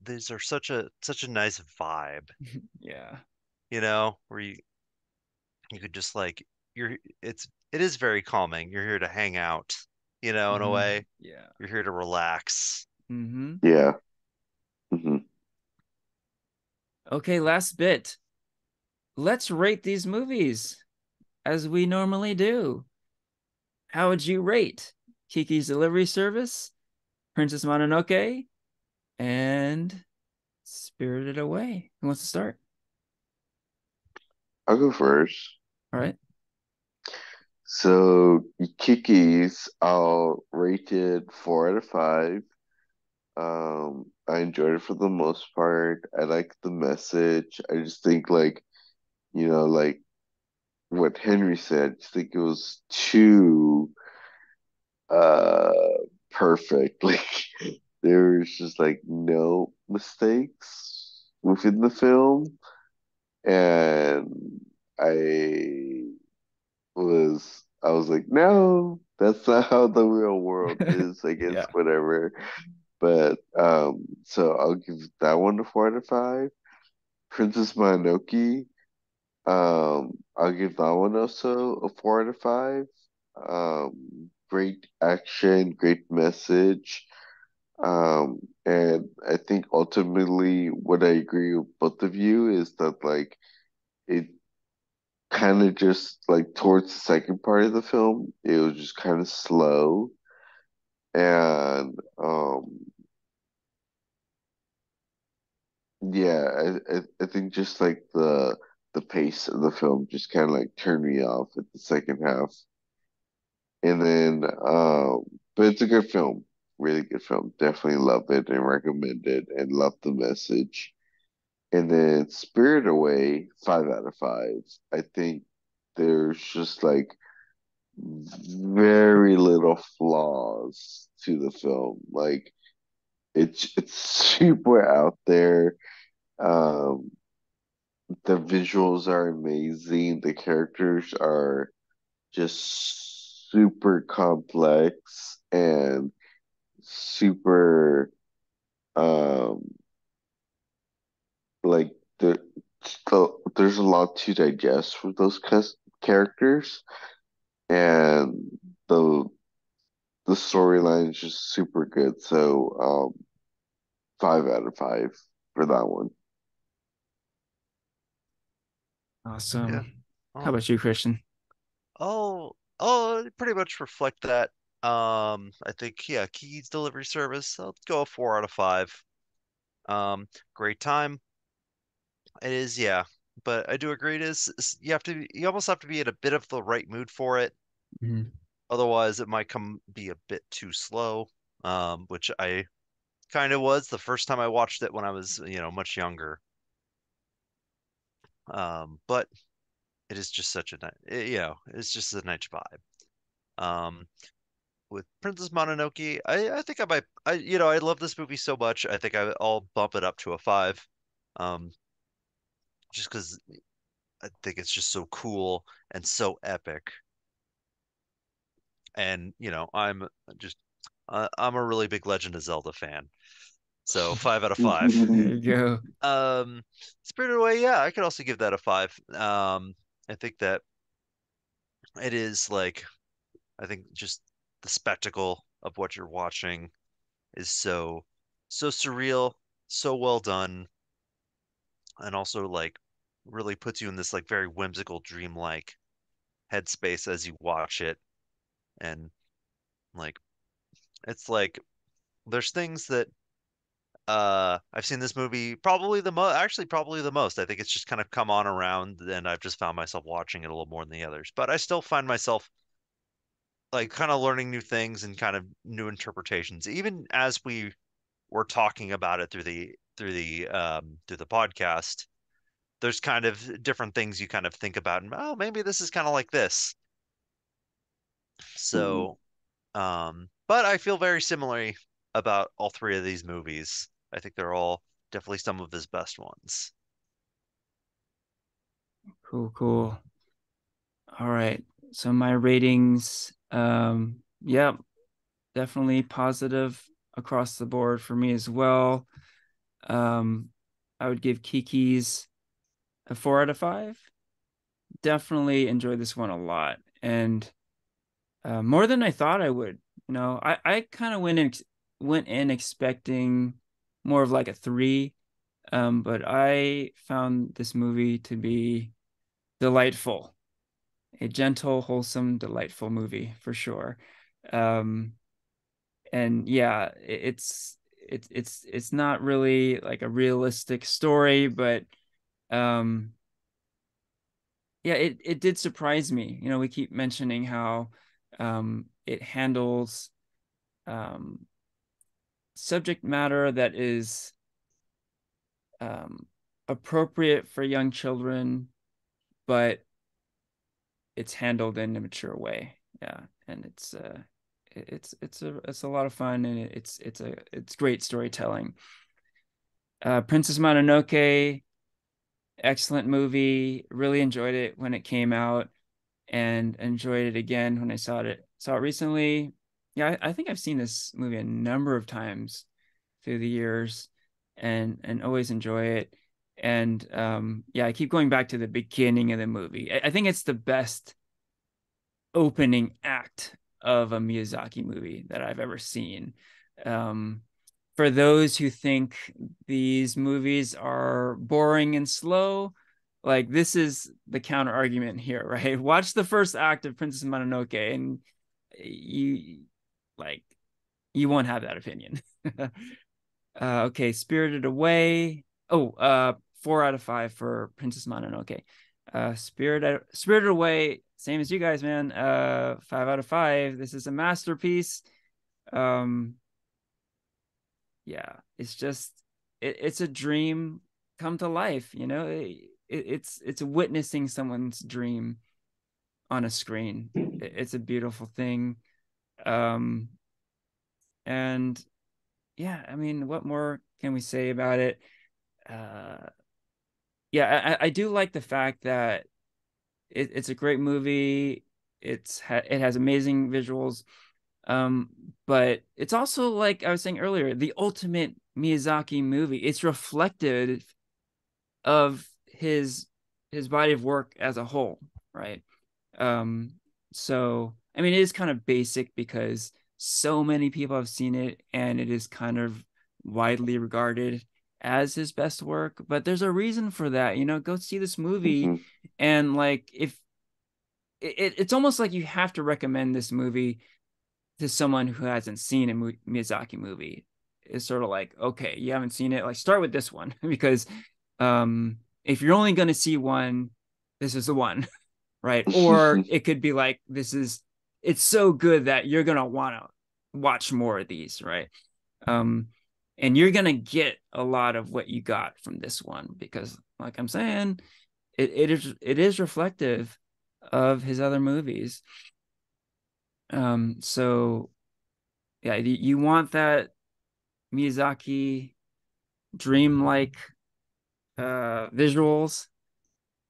these are such a nice vibe, Yeah. where you could just like it is very calming. You're here to hang out, in a Hmm. way. Yeah. You're here to relax. Hmm. Yeah. Hmm. Okay, last bit. Let's rate these movies as we normally do. How would you rate Kiki's Delivery Service, Princess Mononoke, and Spirited Away? Who wants to start? I'll go first. All right. So Kiki's, I'll rate it 4 out of 5. I enjoyed it for the most part. I like the message. I just think like what Henry said, I just think it was too uh perfect. Like there was just like no mistakes within the film. And I I was like, no, that's not how the real world is, I guess, Yeah. whatever. But so I'll give that one a 4 out of 5. Princess Mononoke, I'll give that one also a 4 out of 5. Great action, great message. And I think ultimately what I agree with both of you is that like it kind of just like towards the second part of the film, it was just kind of slow. And yeah, I think just like the pace of the film just kind of like turned me off at the second half. And then but it's a good film, really good film. Definitely love it and recommend it and love the message. And then Spirit Away, 5 out of 5. I think there's just like very little flaws to the film. Like it's super out there. Um, the visuals are amazing. The characters are just super complex and super um like there's a lot to digest with those characters, and the the storyline is just super good. So 5 out of 5 for that one. Yeah. Awesome. How Oh, about you, Christian? pretty much reflect that. I think yeah, Kiki's Delivery Service. I'll go a 4 out of 5. Great time. It is, yeah. But I do agree you almost have to be in a bit of the right mood for it. Mhm. Otherwise, it might come be a bit too slow. Which I kind of was the first time I watched it when I was, much younger. But it is just such a nice, it's just a nice vibe. Um, with Princess Mononoke, I think I might, I love this movie so much. I think I'll bump it up to a 5. Um, just because I think it's just so cool and so epic. And, just, I'm a really big Legend of Zelda fan. So 5 out of 5. There you go. Um, Spirited Away, yeah, I could also give that a 5. I think that it is like, I think just the spectacle of what you're watching is so surreal, so well done, and also like really puts you in this like very whimsical, dreamlike headspace as you watch it. And like it's like there's things that I've seen this movie probably the most. I think it's just kind of come on around and I've just found myself watching it a little more than the others. But I still find myself like kind of learning new things and kind of new interpretations, even as we were talking about it through the podcast. There's kind of different things you kind of think about, and oh, maybe this is kind of like this. So, but I feel very similarly about all three of these movies. I think they're all definitely some of his best ones. Cool, cool. All right. So my ratings, yeah, definitely positive across the board for me as well. Um, I would give Kiki's a 4 out of 5. Definitely enjoyed this one a lot, and more than I thought I would. I kind of went in expecting more of like a 3, but I found this movie to be delightful, a gentle, wholesome, delightful movie for sure. Um, and yeah, it's not really like a realistic story, but um, yeah, it did surprise me. We keep mentioning how it handles um, subject matter that is um, appropriate for young children, but it's handled in a mature way. Yeah, and it's a lot of fun, and it's great storytelling. Princess Mononoke, excellent movie. Really enjoyed it when it came out, and enjoyed it again when I saw it recently. Yeah, I think I've seen this movie a number of times through the years, and always enjoy it. And yeah, I keep going back to the beginning of the movie. I think it's the best opening act of a Miyazaki movie that I've ever seen. Um, for those who think these movies are boring and slow, like this is the counter argument here, right? Watch the first act of Princess Mononoke, and you like you won't have that opinion. Okay, Spirited Away. Oh, 4 out of 5 for Princess Mononoke. Spirited Away, same as you guys, man. 5 out of 5. This is a masterpiece. Um, yeah, it's a dream come to life. It's witnessing someone's dream on a screen. It's a beautiful thing. Um, and yeah, I mean, what more can we say about it? Uh, yeah, I do like the fact that it's a great movie. It has amazing visuals. Um, but it's also, like I was saying earlier, the ultimate Miyazaki movie. It's reflective of his body of work as a whole, right? Um, so I mean, it is kind of basic because so many people have seen it, and it is kind of widely regarded as his best work. But there's a reason for that. Go see this movie, Hmm. and like if it's almost like you have to recommend this movie to someone who hasn't seen a Miyazaki movie. It's sort of like, okay, you haven't seen it, like start with this one because if you're only going to see one, this is the one, right? Or it could be like, it's so good that you're going to want to watch more of these, right? Um, and you're going to get a lot of what you got from this one because, like I'm saying, it is reflective of his other movies. So yeah, you want that Miyazaki dreamlike visuals.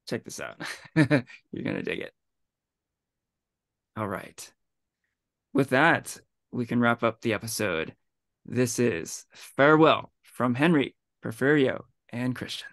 Check this out. You're gonna dig it. All right. With that, we can wrap up the episode. This is Farewell from Henry, Porfirio, and Christian.